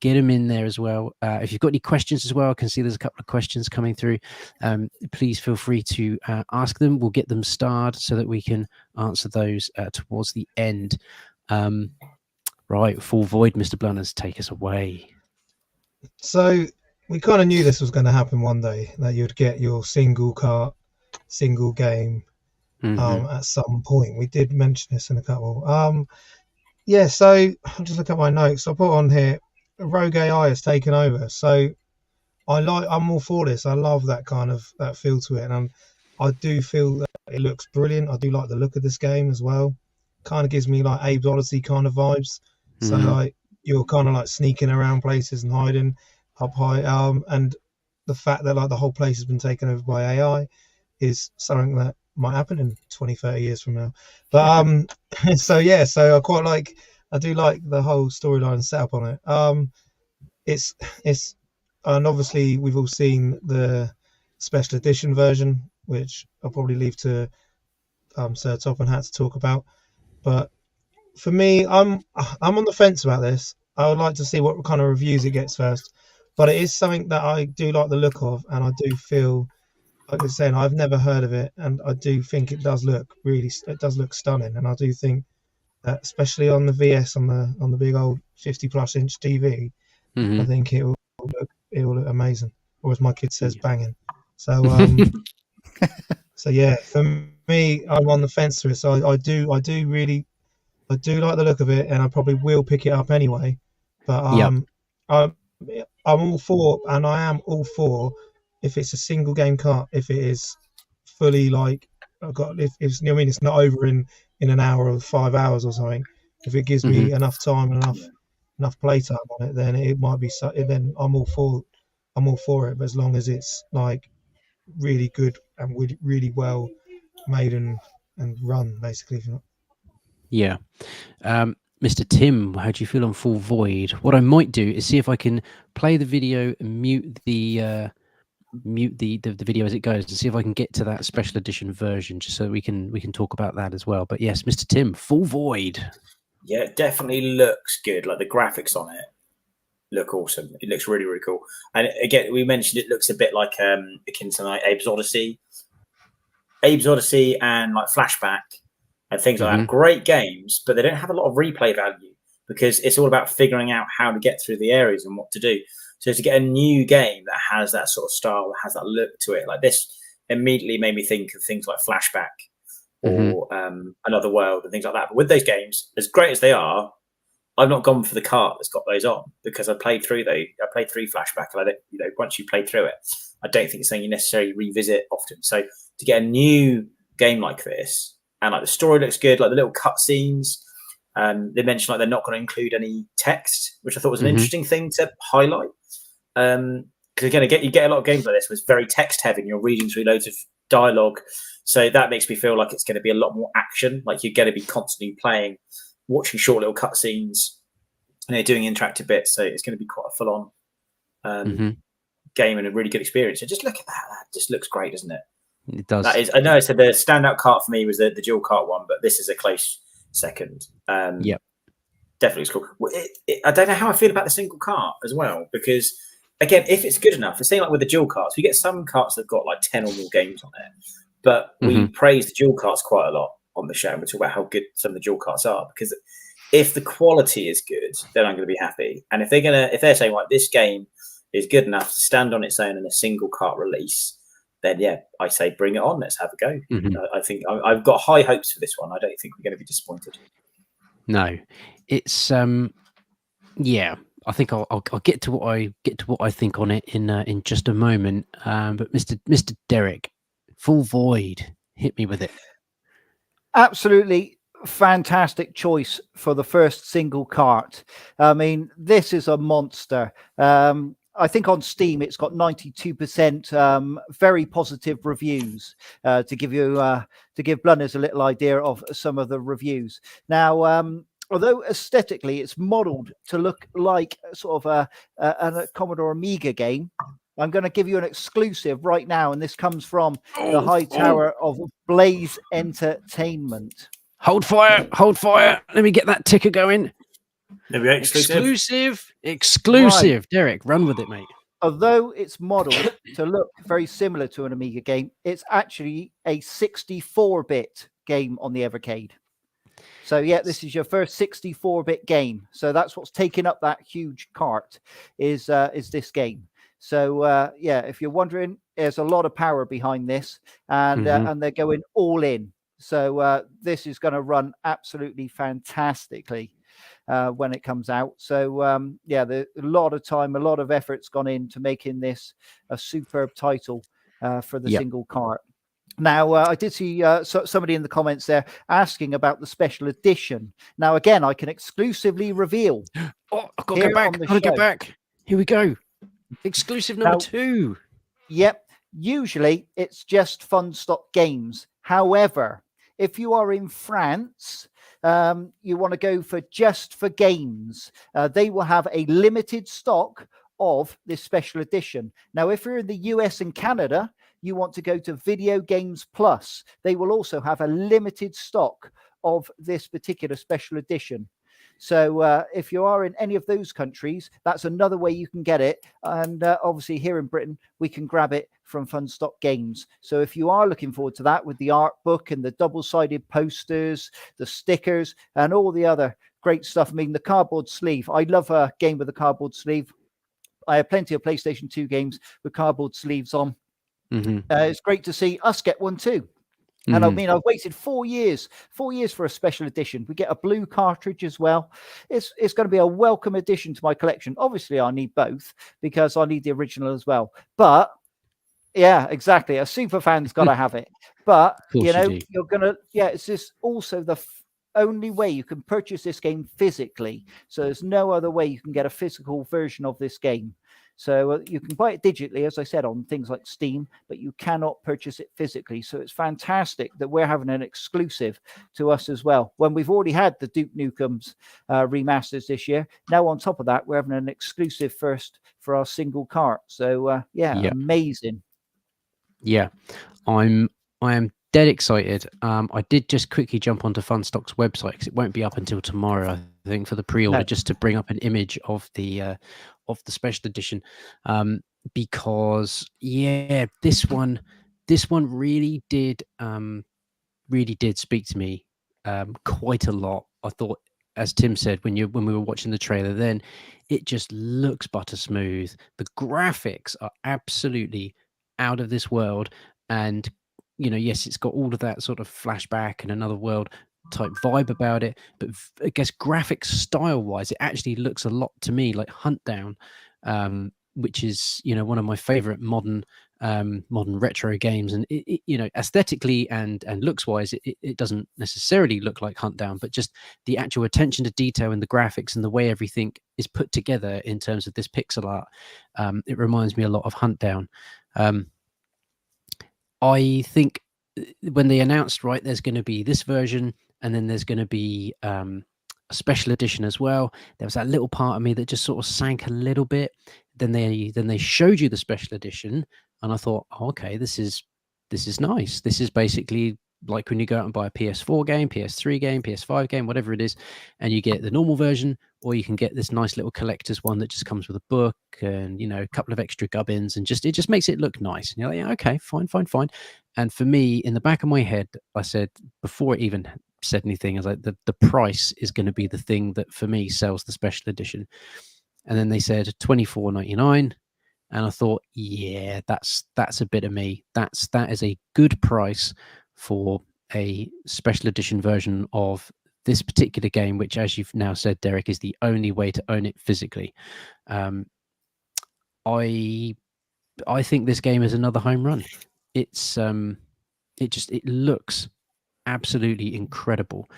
get them in there as well. If you've got any questions as well, I can see there's a couple of questions coming through. Please feel free to ask them. We'll get them starred so that we can answer those towards the end. Right, Full Void, Mr. Blunners, take us away. So we kind of knew this was going to happen one day, that you'd get your single cart, single game at some point. We did mention this in a couple. Yeah, so I'll just look at my notes. I put on here, Rogue AI has taken over. So I'm all for this. I love that kind of that feel to it, and I do feel that it looks brilliant. I do like the look of this game as well. Kind of gives me like Abe's Odyssey kind of vibes. So like you're kind of like sneaking around places and hiding up high. And the fact that like the whole place has been taken over by AI is something that might happen in 20-30 years from now. But so yeah, so I do like the whole storyline setup on it. It's and obviously we've all seen the special edition version, which I'll probably leave to Sir Topham had to talk about. But for me, I'm on the fence about this. I would like to see what kind of reviews it gets first. But it is something that I do like the look of, and I do feel, like I was saying, I've never heard of it, and I do think it does look stunning, and I do think that, especially on the VS on the big old 50+ inch TV, I think it will look amazing, or as my kid says, banging. So so yeah, for me, I'm on the fence to it. So I do like the look of it, and I probably will pick it up anyway. But I'm all for, and I am all for, if it's a single game cart, if it is fully like if it's, I mean, it's not over in an hour or 5 hours or something. If it gives me enough time and enough playtime on it, then it might be. Then I'm all for it. But as long as it's like really good and really well made and run, basically. Yeah. Mr. Tim, how do you feel on Full Void? What I might do is see if I can play the video and mute the video as it goes, and see if I can get to that special edition version, just so we can talk about that as well. But yes, Mr. Tim, Full Void. Yeah, it definitely looks good. Like the graphics on it look awesome. It looks really, really cool. And again, we mentioned it looks a bit like akin to like Abe's Odyssey and like Flashback and things like that. Great games, but they don't have a lot of replay value because it's all about figuring out how to get through the areas and what to do. So to get a new game that has that sort of style, that has that look to it, like this, immediately made me think of things like Flashback or Another World and things like that. But with those games, as great as they are, I've not gone for the cart that's got those on, because I played through Flashback, and once you play through it, I don't think it's something you necessarily revisit often. So to get a new game like this, and like the story looks good, like the little cutscenes, they mentioned like they're not going to include any text, which I thought was an interesting thing to highlight. Because again, you get a lot of games like this was very text heavy, and you're reading through loads of dialogue. So that makes me feel like it's going to be a lot more action. Like you're going to be constantly playing, watching short little cutscenes, and doing interactive bits. So it's going to be quite a full on game and a really good experience. And just look at that. That just looks great, doesn't it? It does. That is, I know I said the standout cart for me was the dual cart one, but this is a close second. Definitely it's cool. I don't know how I feel about the single cart as well, because again, if it's good enough, it's saying like with the dual carts, we get some carts that've got like 10 or more games on there, but we praise the dual carts quite a lot on the show, and we talk about how good some of the dual carts are, because if the quality is good, then I'm going to be happy. And if they're saying like this game is good enough to stand on its own in a single cart release, then yeah, I say bring it on. Let's have a go. I think I've got high hopes for this one. I don't think we're going to be disappointed. No, it's I think I'll get to what I think on it in just a moment. But Mr. Derek, Full Void, hit me with it. Absolutely fantastic choice for the first single cart. I mean, this is a monster. I think on Steam it's got 92% very positive reviews. To give Blunners a little idea of some of the reviews. Now, although aesthetically it's modelled to look like sort of a Commodore Amiga game, I'm going to give you an exclusive right now, and this comes from the High Tower of Blaze Entertainment. Hold fire! Let me get that ticker going. There we go. Exclusive. Right. Derek, run with it, mate. Although it's modelled to look very similar to an Amiga game, it's actually a 64-bit game on the Evercade. So yeah, this is your first 64-bit game. So that's what's taking up that huge cart is this game. So yeah, if you're wondering, there's a lot of power behind this, and they're going all in. So this is going to run absolutely fantastically when it comes out. So yeah, a lot of time, a lot of effort's gone into making this a superb title for the single cart. Now, I did see somebody in the comments there asking about the special edition. Now, again, I can exclusively reveal. Oh, I've got to get back. Here we go. Exclusive number 2. Yep. Usually, it's just Fun Stock Games. However, if you are in France, you want to go for Just for Games. They will have a limited stock of this special edition. Now, if you're in the US and Canada, you want to go to Video Games Plus, they will also have a limited stock of this particular special edition. So if you are in any of those countries, that's another way you can get it. And obviously here in Britain, we can grab it from Funstock Games. So if you are looking forward to that with the art book and the double-sided posters, the stickers, and all the other great stuff. I mean, the cardboard sleeve. I love a game with a cardboard sleeve. I have plenty of PlayStation 2 games with cardboard sleeves on. It's great to see us get one too. And I mean, I've waited 4 years for a special edition. We get a blue cartridge as well. It's going to be a welcome addition to my collection. Obviously, I need both because I need the original as well. But yeah, exactly. A super fan's got to have it. But you're gonna, it's just also the only way you can purchase this game physically. So there's no other way you can get a physical version of this game. So you can buy it digitally, as I said, on things like Steam, but you cannot purchase it physically. So it's fantastic that we're having an exclusive to us as well. When we've already had the Duke Nukem's remasters this year, now on top of that, we're having an exclusive first for our single cart. So amazing. Yeah, I am dead excited. I did just quickly jump onto Funstock's website because it won't be up until tomorrow, I think, for the pre-order, just to bring up an image of the special edition, because this one really did speak to me quite a lot. I thought, as Tim said, when we were watching the trailer, then it just looks butter smooth. The graphics are absolutely out of this world, and yes, it's got all of that sort of flashback and another world type vibe about it, but I guess graphics style wise, it actually looks a lot to me like Huntdown, which is one of my favorite modern retro games, and it aesthetically and looks wise, it doesn't necessarily look like Huntdown, but just the actual attention to detail in the graphics and the way everything is put together in terms of this pixel art, it reminds me a lot of Huntdown. I think when they announced, there's going to be this version, and then there's going to be a special edition as well, there was that little part of me that just sort of sank a little bit. Then they showed you the special edition, and I thought, okay, this is nice. This is basically like when you go out and buy a PS4 game, PS3 game, PS5 game, whatever it is, and you get the normal version, or you can get this nice little collector's one that just comes with a book and a couple of extra gubbins, and it just makes it look nice. And you're like, yeah, okay, fine. And for me, in the back of my head, I said, before it even said anything, I was like, the price is going to be the thing that for me sells the special edition. And then they said $24.99, and I thought, yeah, that's a bit of me. That is a good price for a special edition version of this particular game, which, as you've now said, Derek, is the only way to own it physically. I think this game is another home run. It's it looks absolutely incredible.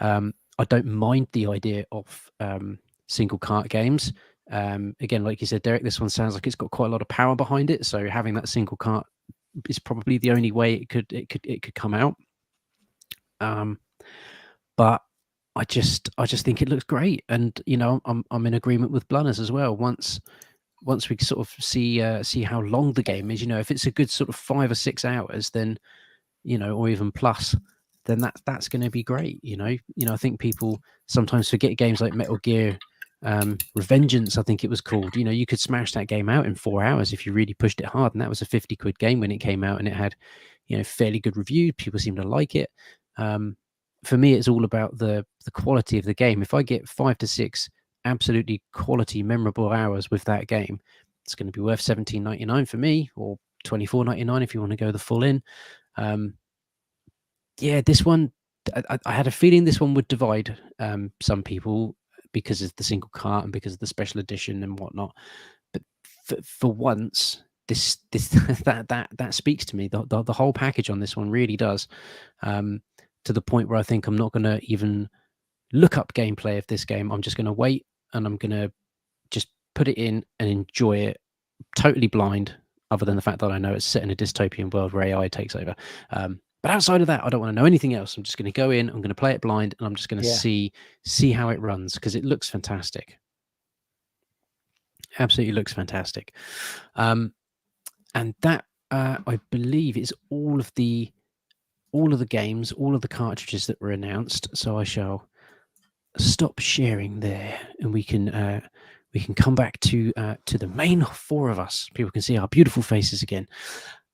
I don't mind the idea of single cart games. Again, like you said, Derek, this one sounds like it's got quite a lot of power behind it. So having that single cart is probably the only way it could come out. But I just think it looks great, and I'm in agreement with Blunners as well. Once we sort of see how long the game is, if it's a good sort of 5 or 6 hours, then or even plus, then that's going to be great. I think people sometimes forget games like Metal Gear Revengeance, I think it was called. You could smash that game out in 4 hours if you really pushed it hard, and that was a £50 game when it came out, and it had fairly good reviews. People seem to like it. For me, it's all about the quality of the game. If I get 5 to 6 absolutely quality, memorable hours with that game, it's going to be worth $17.99 for me, or $24.99 if you want to go the full in. This one, I had a feeling this one would divide some people because of the single cart and because of the special edition and whatnot. But for once, this that speaks to me. The whole package on this one really does, to the point where I think I'm not going to even look up gameplay of this game. I'm just going to wait, and I'm going to just put it in and enjoy it totally blind, other than the fact that I know it's set in a dystopian world where AI takes over. But outside of that, I don't want to know anything else. I'm just going to go in, I'm going to play it blind, and I'm just going to see how it runs, because it looks fantastic. Absolutely looks fantastic. And that I believe it's all of the games, all of the cartridges that were announced. So I shall stop sharing there, and we can come back to the main four of us. People can see our beautiful faces again.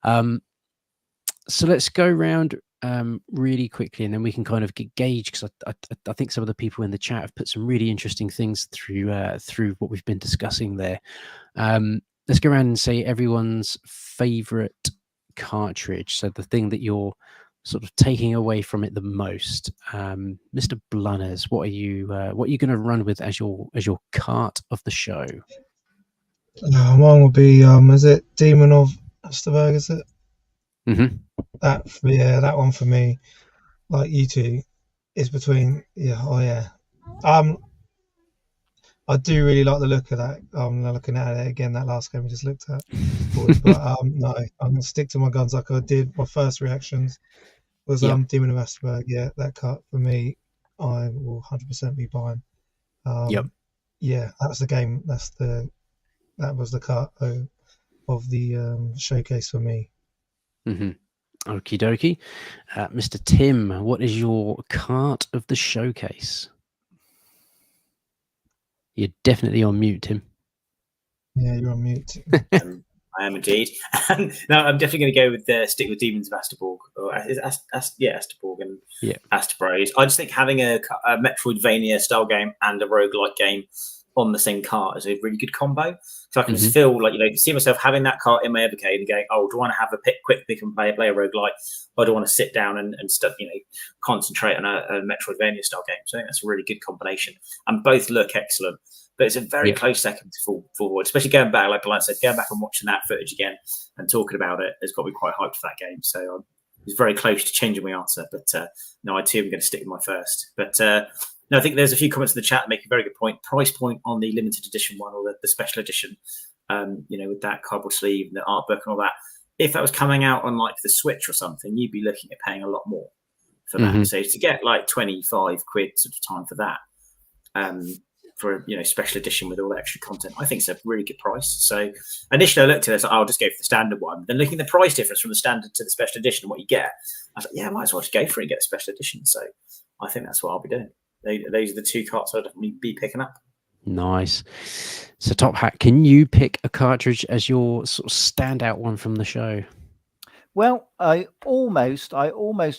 So let's go around really quickly, and then we can kind of gauge, because I think some of the people in the chat have put some really interesting things through what we've been discussing there. Let's go around and say everyone's favorite cartridge. So the thing that you're sort of taking away from it the most. Mr. Blunners, what are you going to run with as your cart of the show? Mine would be is it Demon of Vesterberg? Is it? Mm-hmm. That one for me, like you two, is between I do really like the look of that. I'm looking at it again, that last game we just looked at. But no, I'm going to stick to my guns like I did. My first reactions was Demon of Vesterberg. Yeah, that cut for me, I will 100% be buying. Yeah, that was the game. That was the cut of the showcase for me. Mm-hmm. Okie dokie. Mr. Tim, what is your cart of the showcase? You're definitely on mute, Tim. Yeah, you're on mute. I am indeed. No, I'm definitely going to go with stick with Demons of Asterborg. Asterborg and Asterbros. I just think having a Metroidvania style game and a roguelike game on the same cart is a really good combo. So I can just feel like, see myself having that cart in my Evercade and going, oh, do I want to have a quick pick and play a roguelike, or do I want to sit down and concentrate on a Metroidvania style game? So I think that's a really good combination. And both look excellent. But it's a very close second to forward, especially going back, like Blunt said, going back and watching that footage again and talking about it has got me quite hyped for that game. So I was very close to changing my answer. But no, I too am going to stick with my first. But no, I think there's a few comments in the chat that make a very good point. Price point on the limited edition one or the special edition, with that cardboard sleeve and the art book and all that. If that was coming out on like the Switch or something, you'd be looking at paying a lot more for that. So to get like 25 quid sort of time for that, for special edition with all the extra content, I think it's a really good price. So initially I looked at it, I'll just go for the standard one. Then looking at the price difference from the standard to the special edition and what you get, I was like, yeah, I might as well just go for it and get the special edition. So I think that's what I'll be doing. Those are the two carts I'll definitely be picking up. Nice. So Top Hat, can you pick a cartridge as your sort of standout one from the show? Well, I almost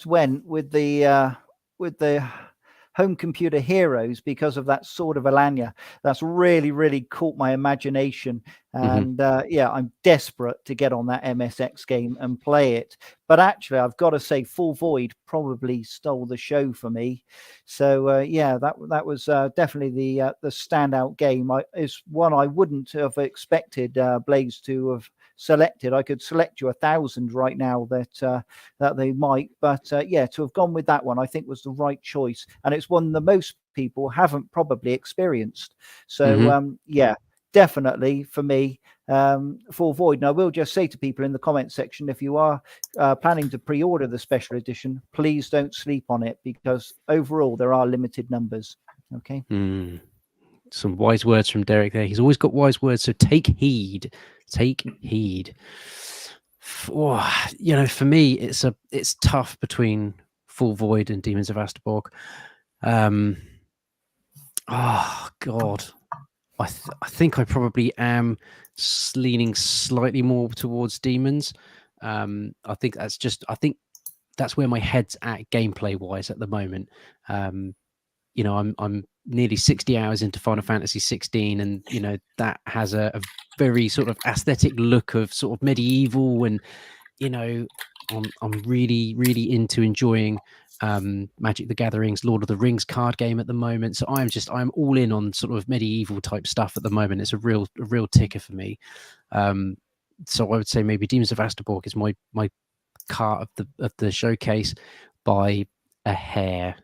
went with the Home Computer Heroes because of that Sword of Alanya. That's really, really caught my imagination. And I'm desperate to get on that MSX game and play it. But actually, I've got to say, Full Void probably stole the show for me. So that was definitely the standout game. It's one I wouldn't have expected Blaze to have selected. I could select you 1,000 right now that they might, but to have gone with that one, I think was the right choice, and it's one that most people haven't probably experienced. So definitely for me, Full Void. And I will just say to people in the comment section, if you are planning to pre-order the special edition, please don't sleep on it, because overall there are limited numbers. Okay. Some wise words from Derek there. He's always got wise words, so take heed. Take heed. For me, it's tough between Full Void and Demons of Asterborg. Oh God, I think I probably am leaning slightly more towards Demons. I think that's where my head's at gameplay wise at the moment. I'm nearly 60 hours into Final Fantasy 16, and that has a very sort of aesthetic look of sort of medieval, and I'm really, really into enjoying Magic the Gathering's Lord of the Rings card game at the moment. So I'm all in on sort of medieval type stuff at the moment. It's a real ticker for me. So I would say maybe Demons of Asterborg is my card of the showcase by a hair.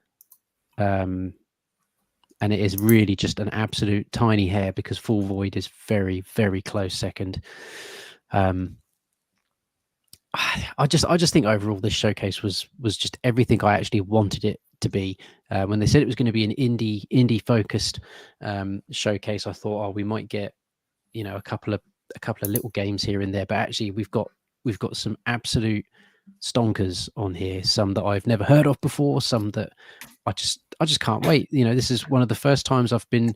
And it is really just an absolute tiny hair, because Full Void is very, very close second. I just think overall this showcase was just everything I actually wanted it to be. When they said it was going to be an indie focused showcase, I thought, we might get a couple of little games here and there, but actually we've got we've got some absolute stonkers on here, some that I've never heard of before, some that I just can't wait. This is one of the first times I've been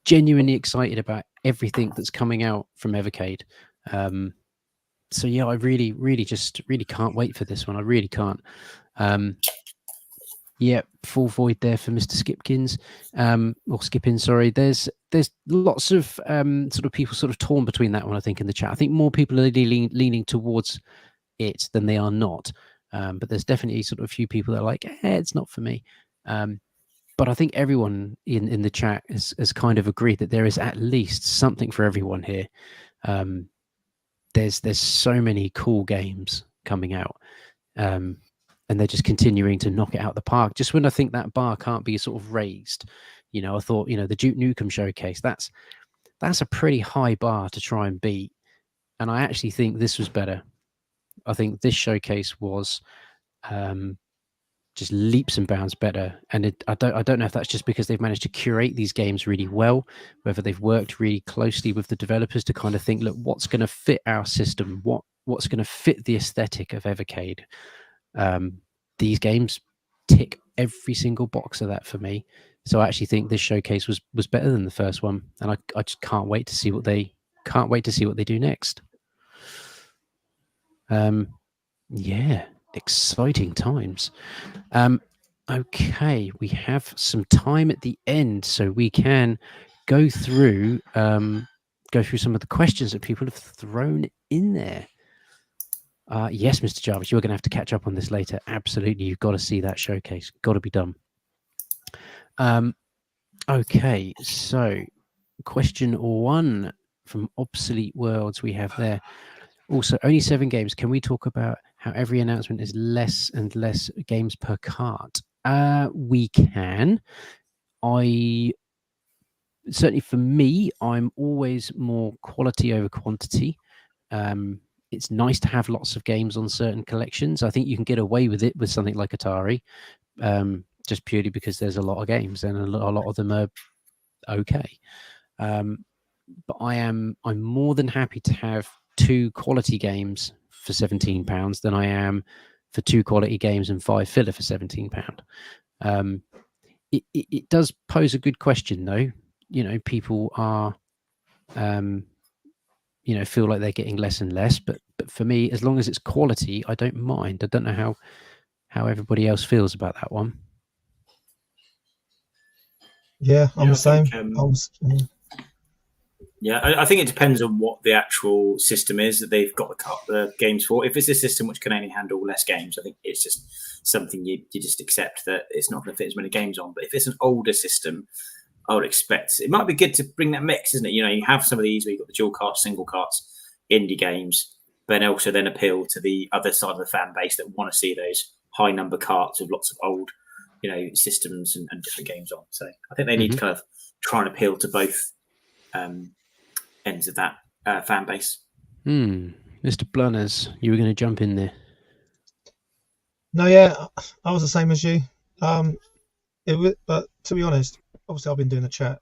genuinely excited about everything that's coming out from Evercade. So yeah, I really can't wait for this one. I really can't. Yeah, full void there for Mr. Skipkins, or Skippin. Sorry. There's lots of sort of people sort of torn between that one. I think in the chat, I think more people are leaning towards it than they are not. But there's definitely sort of a few people that are like, it's not for me. But I think everyone in the chat has kind of agreed that there is at least something for everyone here. There's so many cool games coming out. And they're just continuing to knock it out the park. Just when I think that bar can't be sort of raised, I thought, the Duke Nukem showcase, that's a pretty high bar to try and beat. And I actually think this was better. I think this showcase was just leaps and bounds better. And I don't know if that's just because they've managed to curate these games really well, whether they've worked really closely with the developers to kind of think, look, what's going to fit our system? What's going to fit the aesthetic of Evercade? These games tick every single box of that for me. So I actually think this showcase was better than the first one, and I just can't wait to see what they do next. Yeah, exciting times. Okay, we have some time at the end, so we can go through some of the questions that people have thrown in there. Yes, Mr. Jarvis, you're going to have to catch up on this later. Absolutely, you've got to see that showcase. Got to be done. Okay, so question 1 from Obsolete Worlds we have there. Also, only 7 games. Can we talk about how every announcement is less and less games per cart? We can. Certainly for me, I'm always more quality over quantity. It's nice to have lots of games on certain collections. I think you can get away with it with something like Atari, just purely because there's a lot of games and a lot of them are okay. But I'm more than happy to have 2 quality games for £17 than I am for 2 quality games and 5 filler for £17. It does pose a good question though. People are feel like they're getting less and less, but for me, as long as it's quality, I don't mind. I don't know how everybody else feels about that one. Yeah, I'm the same. I think it depends on what the actual system is that they've got the games for. If it's a system which can only handle less games, I think it's just something you just accept that it's not going to fit as many games on. But if it's an older system, I would expect it might be good to bring that mix, isn't it? You have some of these where you've got the dual carts, single carts, indie games, but also then appeal to the other side of the fan base that want to see those high number carts with lots of old, systems and different games on. So I think they need to kind of try and appeal to both ends of that fan base. Mr. Blunners, you were going to jump in there. No, yeah, I was the same as you. But to be honest, obviously I've been doing the chat.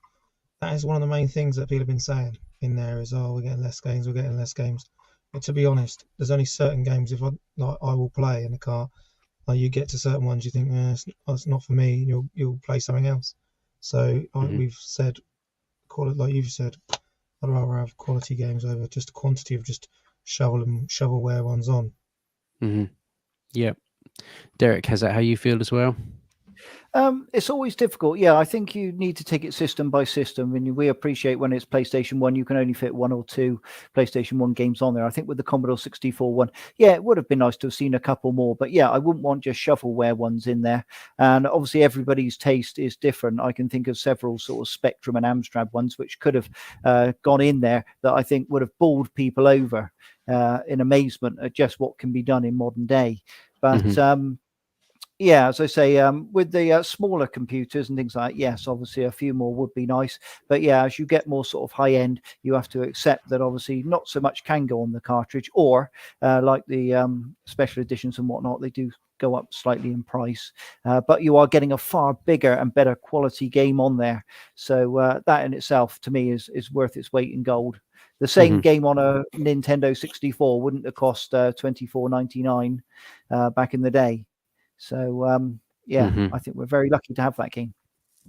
That is one of the main things that people have been saying in there is, we're getting less games. But to be honest, there's only certain games I will play in the car. Like you get to certain ones, you think, it's not for me. You'll play something else. So we've said, like you've said, I'd rather have quality games over just a quantity of just shovelware ones on. Yeah. Derek, has that how you feel as well? It's always difficult. Yeah, I think you need to take it system by system. And we appreciate when it's PlayStation 1, you can only fit 1 or 2 PlayStation 1 games on there. I think with the Commodore 64 one, it would have been nice to have seen a couple more. But yeah, I wouldn't want just shovelware ones in there. And obviously everybody's taste is different. I can think of several sort of Spectrum and Amstrad ones which could have gone in there that I think would have bowled people over in amazement at just what can be done in modern day. But yeah, as I say, with the smaller computers and things like that, yes, obviously a few more would be nice. But yeah, as you get more sort of high end, you have to accept that obviously not so much can go on the cartridge, or like the special editions and whatnot, they do go up slightly in price. But you are getting a far bigger and better quality game on there. So that in itself, to me, is worth its weight in gold. The same game on a Nintendo 64 wouldn't have cost $24.99 back in the day. So I think we're very lucky to have that game.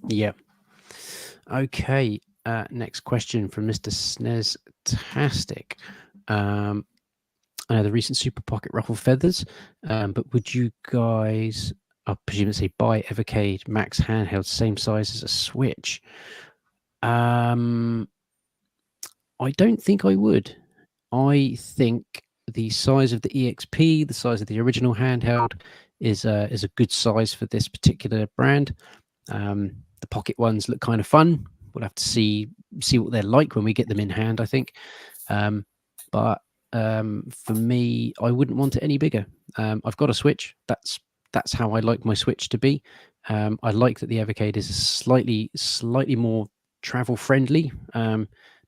Yeah. Okay. Next question from Mr. Snez-tastic. I know the recent Super Pocket ruffle feathers, but would you guys, I presume say, buy Evercade Max handheld same size as a Switch? I don't think I would. I think the size of the EXP, the size of the original handheld, is a good size for this particular brand. The pocket ones look kind of fun. We'll have to see what they're like when we get them in hand, I think. But for me, I wouldn't want it any bigger. I've got a Switch. That's how I like my Switch to be. I like that the Evercade is slightly more travel friendly.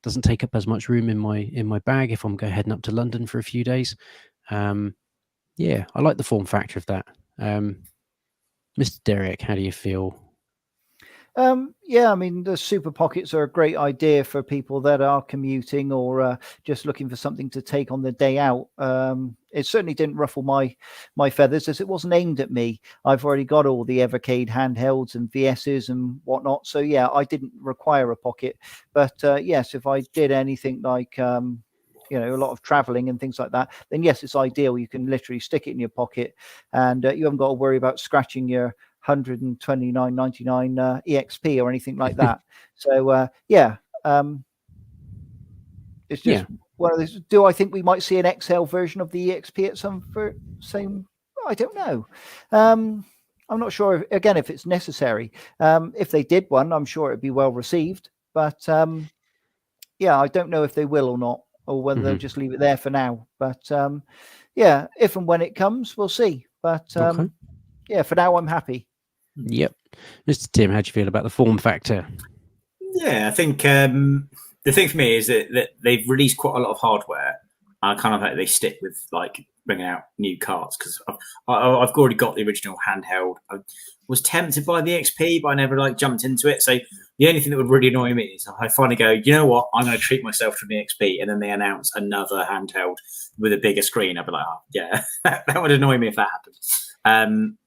Doesn't take up as much room in my bag if I'm heading up to London for a few days. Yeah, I like the form factor of that. Mr. Derek, how do you feel? Yeah, I mean, the Super Pockets are a great idea for people that are commuting or just looking for something to take on the day out. It certainly didn't ruffle my feathers, as it wasn't aimed at me. I've already got all the Evercade handhelds and VSs and whatnot. So, yeah, I didn't require a pocket. But, yes, if I did anything like, a lot of traveling and things like that, then, yes, it's ideal. You can literally stick it in your pocket and you haven't got to worry about scratching your $129.99 EXP or anything like that. So it's just one of those. Do I think we might see an XL version of the EXP at some same? I don't know. I'm not sure if it's necessary. If they did one, I'm sure it'd be well received. But I don't know if they will or not, or whether they'll just leave it there for now. But if and when it comes, we'll see. But for now, I'm happy. Yep. Mr. Tim, how do you feel about the form factor? Yeah, I think the thing for me is that they've released quite a lot of hardware. I kind of hope they stick with like bringing out new carts, because I've already got the original handheld. I was tempted by the XP, but I never jumped into it. So the only thing that would really annoy me is I finally go, you know what, I'm going to treat myself to the XP, and then they announce another handheld with a bigger screen. I'd be like, oh, yeah, that would annoy me if that happened.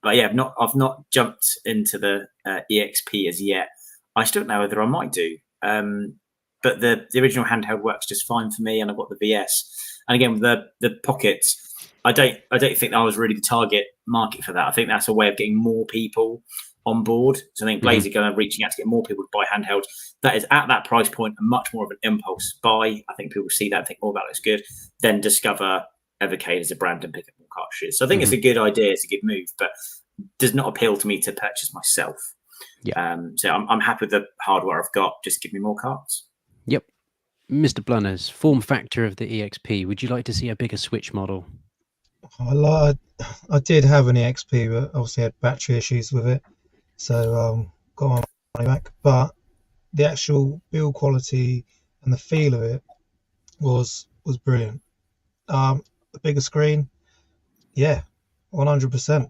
But yeah, I've not jumped into the EXP as yet. I still don't know whether I might do. But the original handheld works just fine for me, and I've got the VS. And again, with the pockets, I don't think that was really the target market for that. I think that's a way of getting more people on board. So I think Blaze are going to reaching out to get more people to buy handhelds. That is at that price point, much more of an impulse buy. I think people see that and think, oh, that looks good. Then discover Evercade as a brand and pick up more cartridges. So I think it's a good idea, it's a good move, but does not appeal to me to purchase myself. Yeah. So I'm happy with the hardware I've got. Just give me more cards. Yep. Mr. Blunners, form factor of the EXP. Would you like to see a bigger Switch model? I did have an EXP, but obviously had battery issues with it, so got my money back. But the actual build quality and the feel of it was brilliant. A bigger screen, yeah, 100%.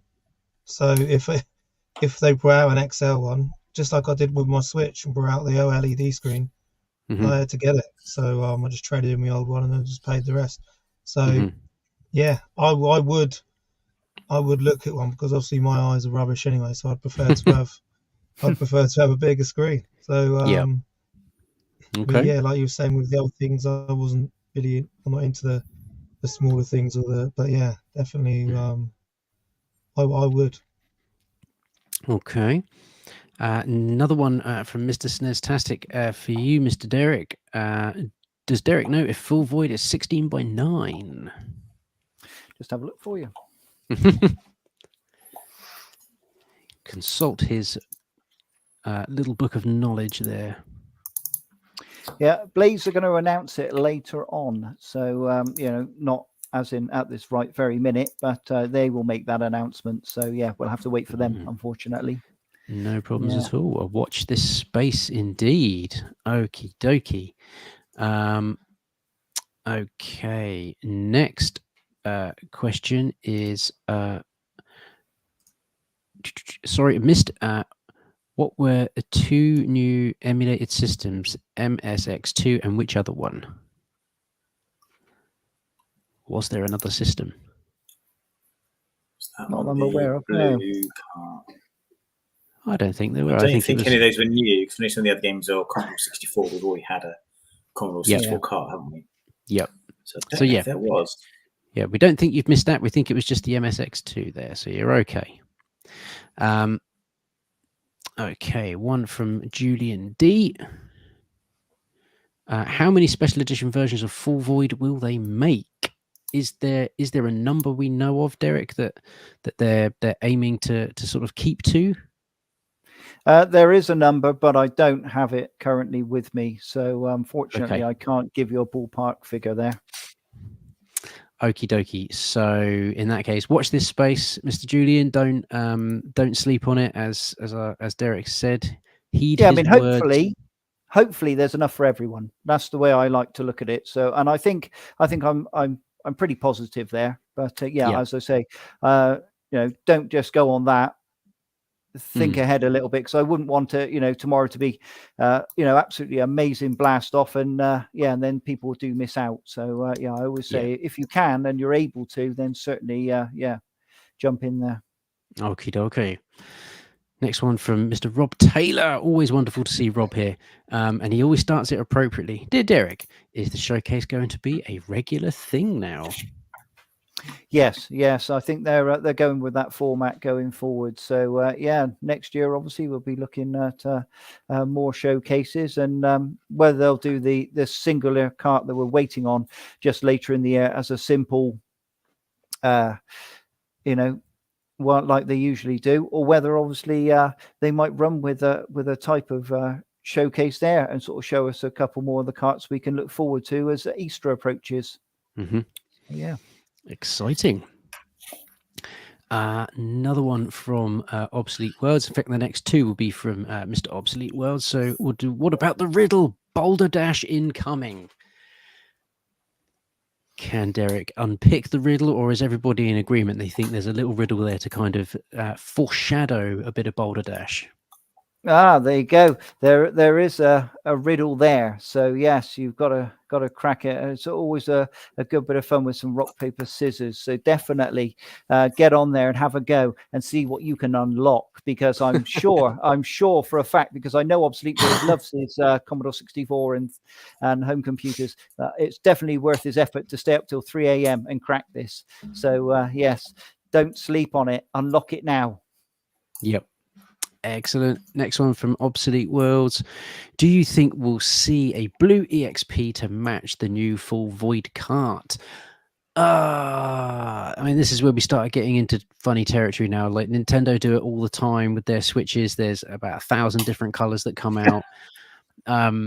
So if they brought out an XL one, just like I did with my Switch, and brought out the OLED screen, I had to get it. So I just traded in my old one and then just paid the rest. So yeah, I would look at one, because obviously my eyes are rubbish anyway. So I'd prefer to have a bigger screen. So but yeah, like you were saying with the other things, I'm not into the smaller things but yeah, definitely I would. Okay. Another one from Mr. Snez-tastic for you, Mr. Derek. Does Derek know if Full Void is 16:9? Just have a look for you. Consult his little book of knowledge there. Yeah, Blaze are going to announce it later on. So, not as in at this very minute, but they will make that announcement. So, yeah, we'll have to wait for them, unfortunately. No problems at all. I'll watch this space indeed. Okie dokie. Okay, next question is sorry, I missed. What were the two new emulated systems, MSX2 and which other one? Was there another system? Not I'm aware of. No. I don't think there were. I don't think any of those were new, because some of the other games are Commodore 64. We've already had a Commodore 64 cart, haven't we? Yep. So yeah, there was. Yeah, we don't think you've missed that. We think it was just the MSX2 there, so you're okay. Okay, one from Julian D. How many special edition versions of Full Void will they make? Is there a number we know of, Derek, that they're aiming to sort of keep to? There is a number, but I don't have it currently with me. So unfortunately, I can't give you a ballpark figure there. Okie dokie. So in that case, watch this space, Mr. Julian. Don't sleep on it, as Derek said. Heed his words. Hopefully there's enough for everyone. That's the way I like to look at it. So, and I think I'm pretty positive there. But as I say, don't just go on that. Think ahead a little bit, because I wouldn't want to, tomorrow to be, absolutely amazing blast off, and and then people do miss out. So I always say if you can and you're able to, then certainly, jump in there. Okie dokie. Next one from Mr. Rob Taylor. Always wonderful to see Rob here, and he always starts it appropriately. Dear Derek, is the showcase going to be a regular thing now? Yes. I think they're going with that format going forward. So next year obviously we'll be looking at more showcases, and whether they'll do the singular cart that we're waiting on just later in the year as a simple, like they usually do, or whether obviously they might run with a type of showcase there and sort of show us a couple more of the carts we can look forward to as Easter approaches. Mm-hmm. Yeah. Exciting. Another one from Obsolete Worlds. In fact, the next two will be from Mr. Obsolete Worlds. So we'll do, what about the riddle? Boulder Dash incoming. Can Derek unpick the riddle, or is everybody in agreement? They think there's a little riddle there to kind of foreshadow a bit of Boulder Dash. There you go. There is a riddle there. So yes, you've got to crack it. It's always a good bit of fun with some rock, paper, scissors. So definitely get on there and have a go and see what you can unlock. Because I'm sure for a fact, because I know Obsolete World loves his Commodore 64 and home computers. It's definitely worth his effort to stay up till 3 a.m. and crack this. So yes, don't sleep on it. Unlock it now. Yep. Excellent. Next one from Obsolete Worlds. Do you think we'll see a blue EXP to match the new Full Void cart? I mean, this is where we start getting into funny territory now. Like Nintendo do it all the time with their Switches. There's about 1,000 different colors that come out. I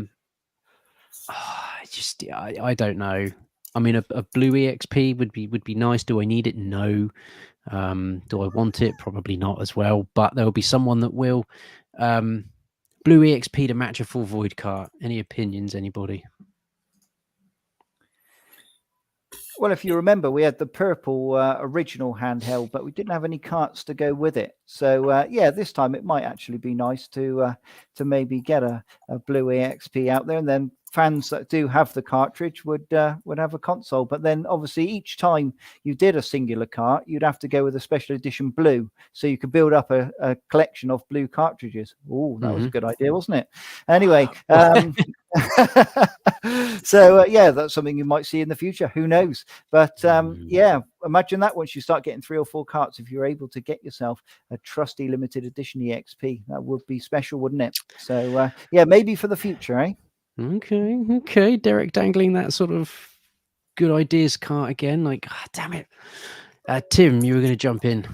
don't know. I mean, a blue EXP would be nice. Do I need it? No. Do I want it? Probably not as well, but there will be someone that will. Blue EXP to match a Full Void cart. Any opinions, anybody? Well, if you remember, we had the purple original handheld, but we didn't have any carts to go with it. So this time it might actually be nice to maybe get a blue EXP out there, and then fans that do have the cartridge would have a console. But then obviously each time you did a singular cart, you'd have to go with a special edition blue, so you could build up a collection of blue cartridges. Oh, that was a good idea, wasn't it? Anyway. So that's something you might see in the future. Who knows? But imagine that once you start getting 3 or 4 carts, if you're able to get yourself a trusty limited edition EXP, that would be special, wouldn't it? So maybe for the future, eh? Okay. Derek dangling that sort of good ideas cart again. Like, damn it. Tim, you were going to jump in.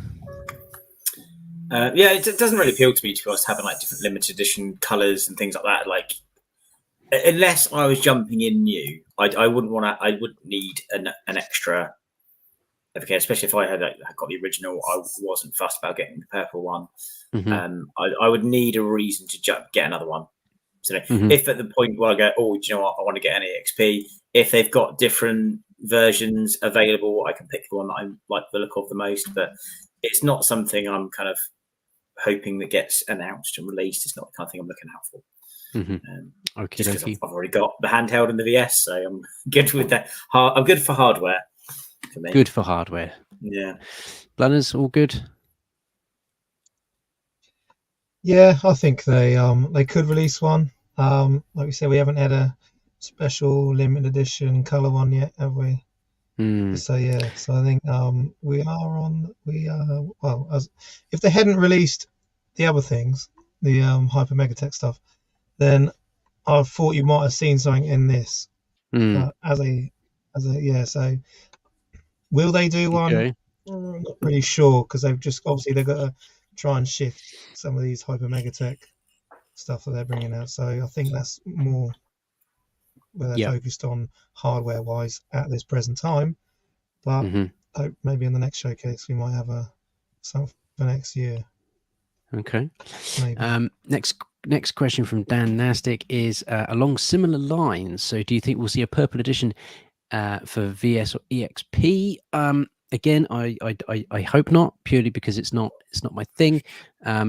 It doesn't really appeal to me, to be honest, having like different limited edition colors and things like that. Like, unless I was jumping in new, I wouldn't want to. I wouldn't need an extra. Okay, especially if I got the original, I wasn't fussed about getting the purple one. Mm-hmm. I would need a reason to get another one. So if at the point where I go, do you know what, I want to get an EXP, if they've got different versions available, I can pick the one that I like the look of the most. But it's not something I'm kind of hoping that gets announced and released. It's not the kind of thing I'm looking out for. Mm-hmm. Okay. I've already got the handheld and the VS, so I'm good with that. I'm good for hardware. for me. Good for hardware. Yeah. Blunners, all good? Yeah, I think they could release one. Like we said, we haven't had a special limited edition color one yet, have we? So yeah, so I think if they hadn't released the other things, the Hyper Megatech stuff, then I thought you might have seen something in this. So will they do one? Okay. I'm not really sure, because they've got to try and shift some of these Hyper Megatech stuff that they're bringing out. So I think that's more where they're focused on hardware wise at this present time. But I hope maybe in the next showcase we might have something for next year. Okay. Maybe. Next question from Dan Nastic is along similar lines. So do you think we'll see a purple edition for VS or EXP? Again, I hope not, purely because it's not my thing. I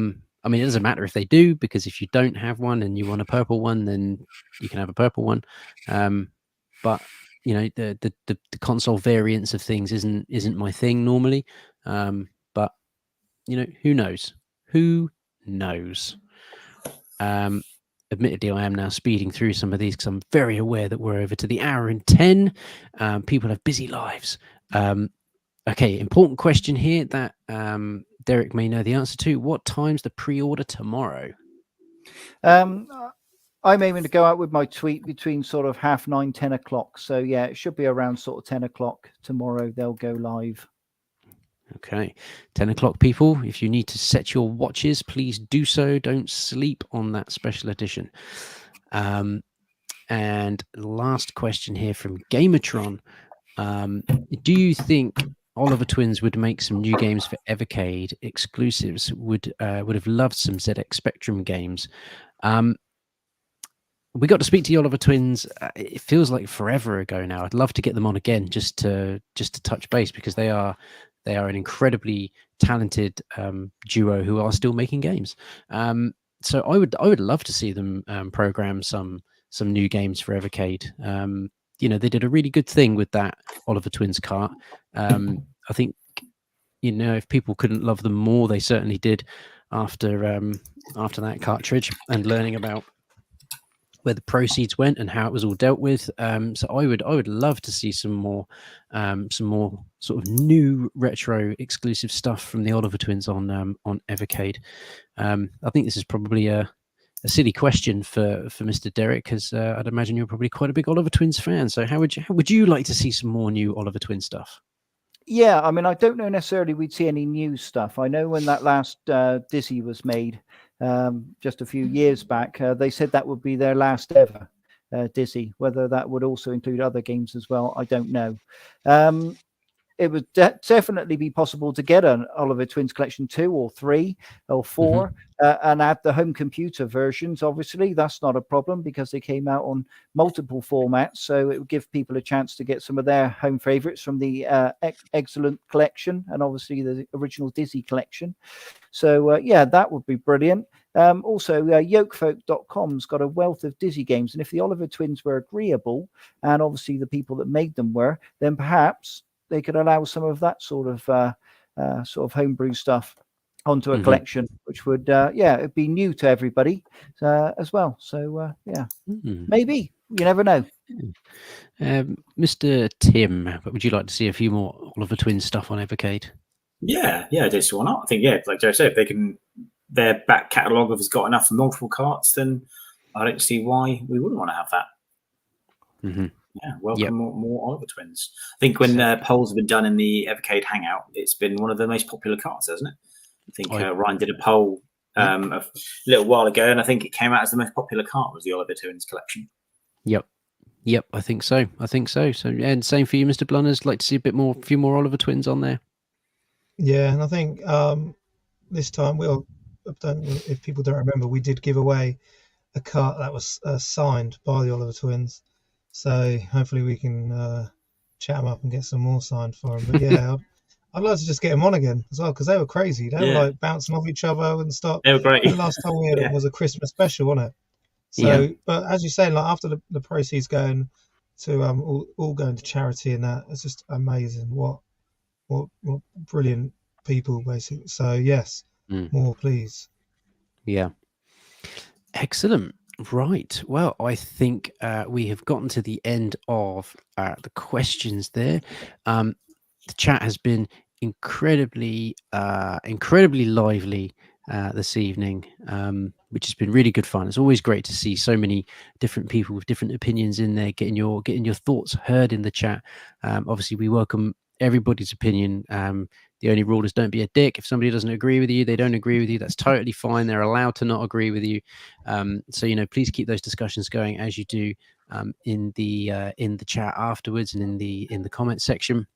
mean, it doesn't matter if they do, because if you don't have one and you want a purple one, then you can have a purple one. But you know, the console variants of things isn't my thing normally. But you know, who knows? Who knows? Admittedly, I am now speeding through some of these because I'm very aware that we're over to the hour and 10. People have busy lives. Okay, important question here that Derek may know the answer to. What time's the pre-order tomorrow? I'm aiming to go out with my tweet between sort of 9:30, 10 o'clock. So yeah, it should be around sort of 10 o'clock tomorrow. They'll go live. Okay, 10 o'clock, people. If you need to set your watches, please do so. Don't sleep on that special edition. And last question here from Gamertron. Do you think Oliver Twins would make some new games for Evercade exclusives? Would have loved some ZX Spectrum games. We got to speak to the Oliver Twins. It feels like forever ago now. I'd love to get them on again just to touch base, because they are an incredibly talented duo who are still making games. So I would love to see them program some new games for Evercade. You know, they did a really good thing with that Oliver Twins cart. I think, you know, if people couldn't love them more, they certainly did after that cartridge, and learning about where the proceeds went and how it was all dealt with. So I would love to see some more sort of new retro exclusive stuff from the Oliver Twins on Evercade. I think this is probably a silly question for Mr. Derek, because I'd imagine you're probably quite a big Oliver Twins fan. So how would you like to see some more new Oliver Twins stuff? Yeah, I mean, I don't know necessarily we'd see any new stuff. I know when that last Dizzy was made just a few years back, they said that would be their last ever Dizzy. Whether that would also include other games as well, I don't know. It would definitely be possible to get an Oliver Twins Collection 2 or 3 or 4 and add the home computer versions. Obviously, that's not a problem because they came out on multiple formats. So it would give people a chance to get some of their home favorites from the excellent collection and obviously the original Dizzy collection. So, yeah, that would be brilliant. Also, yokefolk.com's got a wealth of Dizzy games. And if the Oliver Twins were agreeable, and obviously the people that made them were, then perhaps they could allow some of that sort of homebrew stuff onto a collection, which would, it'd be new to everybody as well. So, maybe. You never know. Mr. Tim, would you like to see a few more Oliver Twins stuff on Evercade? Yeah, I don't see why not. I think, like Joe said, if their back catalogue has got enough for multiple carts, then I don't see why we wouldn't want to have that. Yeah, welcome more Oliver Twins. I think when polls have been done in the Evercade Hangout, it's been one of the most popular carts, hasn't it? I think Ryan did a poll a little while ago, and I think it came out as the most popular cart was the Oliver Twins collection. Yep, I think so. So, and same for you, Mr. Blunners. Like to see a few more Oliver Twins on there. Yeah, and I think this time if people don't remember, we did give away a cart that was signed by the Oliver Twins. So hopefully we can chat them up and get some more signed for them. But yeah, I'd like to just get them on again as well, because they were crazy. They were like bouncing off each other and stuff. They were great. The last time we had it was a Christmas special, wasn't it? So, but as you say, like after the proceeds going to all going to charity, and that it's just amazing. What brilliant people, basically. So yes, more please. Yeah, excellent. Right. Well, I think we have gotten to the end of the questions there. The chat has been incredibly lively this evening, which has been really good fun. It's always great to see so many different people with different opinions in there, getting your thoughts heard in the chat. Obviously, we welcome everybody's opinion. The only rule is don't be a dick. If somebody doesn't agree with you, they don't agree with you. That's totally fine. They're allowed to not agree with you. So please keep those discussions going as you do in the chat afterwards and in the comment section.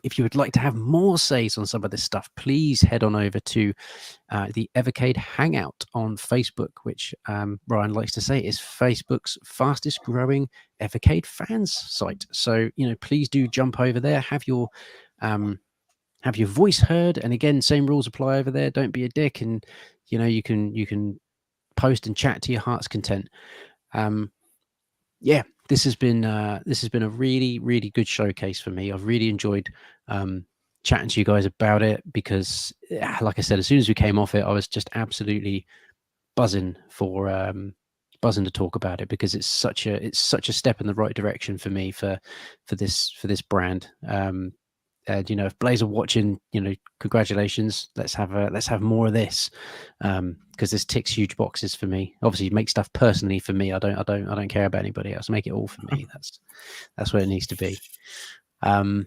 If you would like to have more says on some of this stuff, please head on over to the Evercade Hangout on Facebook, which Ryan likes to say is Facebook's fastest growing Evercade fans site. So, please do jump over there, have your voice heard. And again, same rules apply over there. Don't be a dick. And, you can post and chat to your heart's content. Yeah, this has been a really, really good showcase for me. I've really enjoyed chatting to you guys about it because, like I said, as soon as we came off it, I was just absolutely buzzing to talk about it because it's such a step in the right direction for me for this brand. And if Blaze are watching, congratulations. Let's have more of this, because this ticks huge boxes for me. Obviously, make stuff personally for me. I don't care about anybody else. Make it all for me. That's what it needs to be. But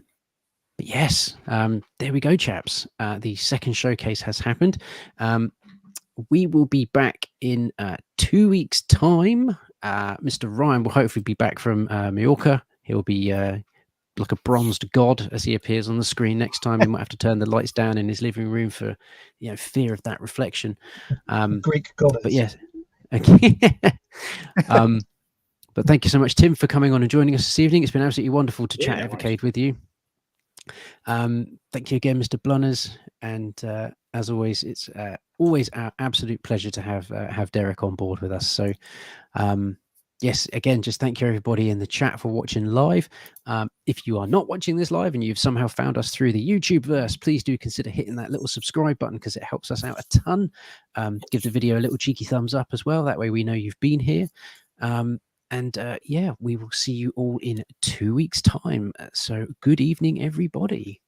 yes, there we go, chaps. The second showcase has happened. We will be back in 2 weeks' time. Mr. Ryan will hopefully be back from Mallorca. He'll be like a bronzed god as he appears on the screen next time. He might have to turn the lights down in his living room for fear of that reflection. Greek goddess. But yes. But thank you so much, Tim, for coming on and joining us this evening. It's been absolutely wonderful to chat Evercade with you. Thank you again, Mr. Blunners, and as always, it's always our absolute pleasure to have Derek on board with us. So yes, again, just thank you everybody in the chat for watching live. If you are not watching this live and you've somehow found us through the YouTube verse, please do consider hitting that little subscribe button because it helps us out a ton. Give the video a little cheeky thumbs up as well. That way we know you've been here. And yeah, we will see you all in 2 weeks' time. So good evening, everybody.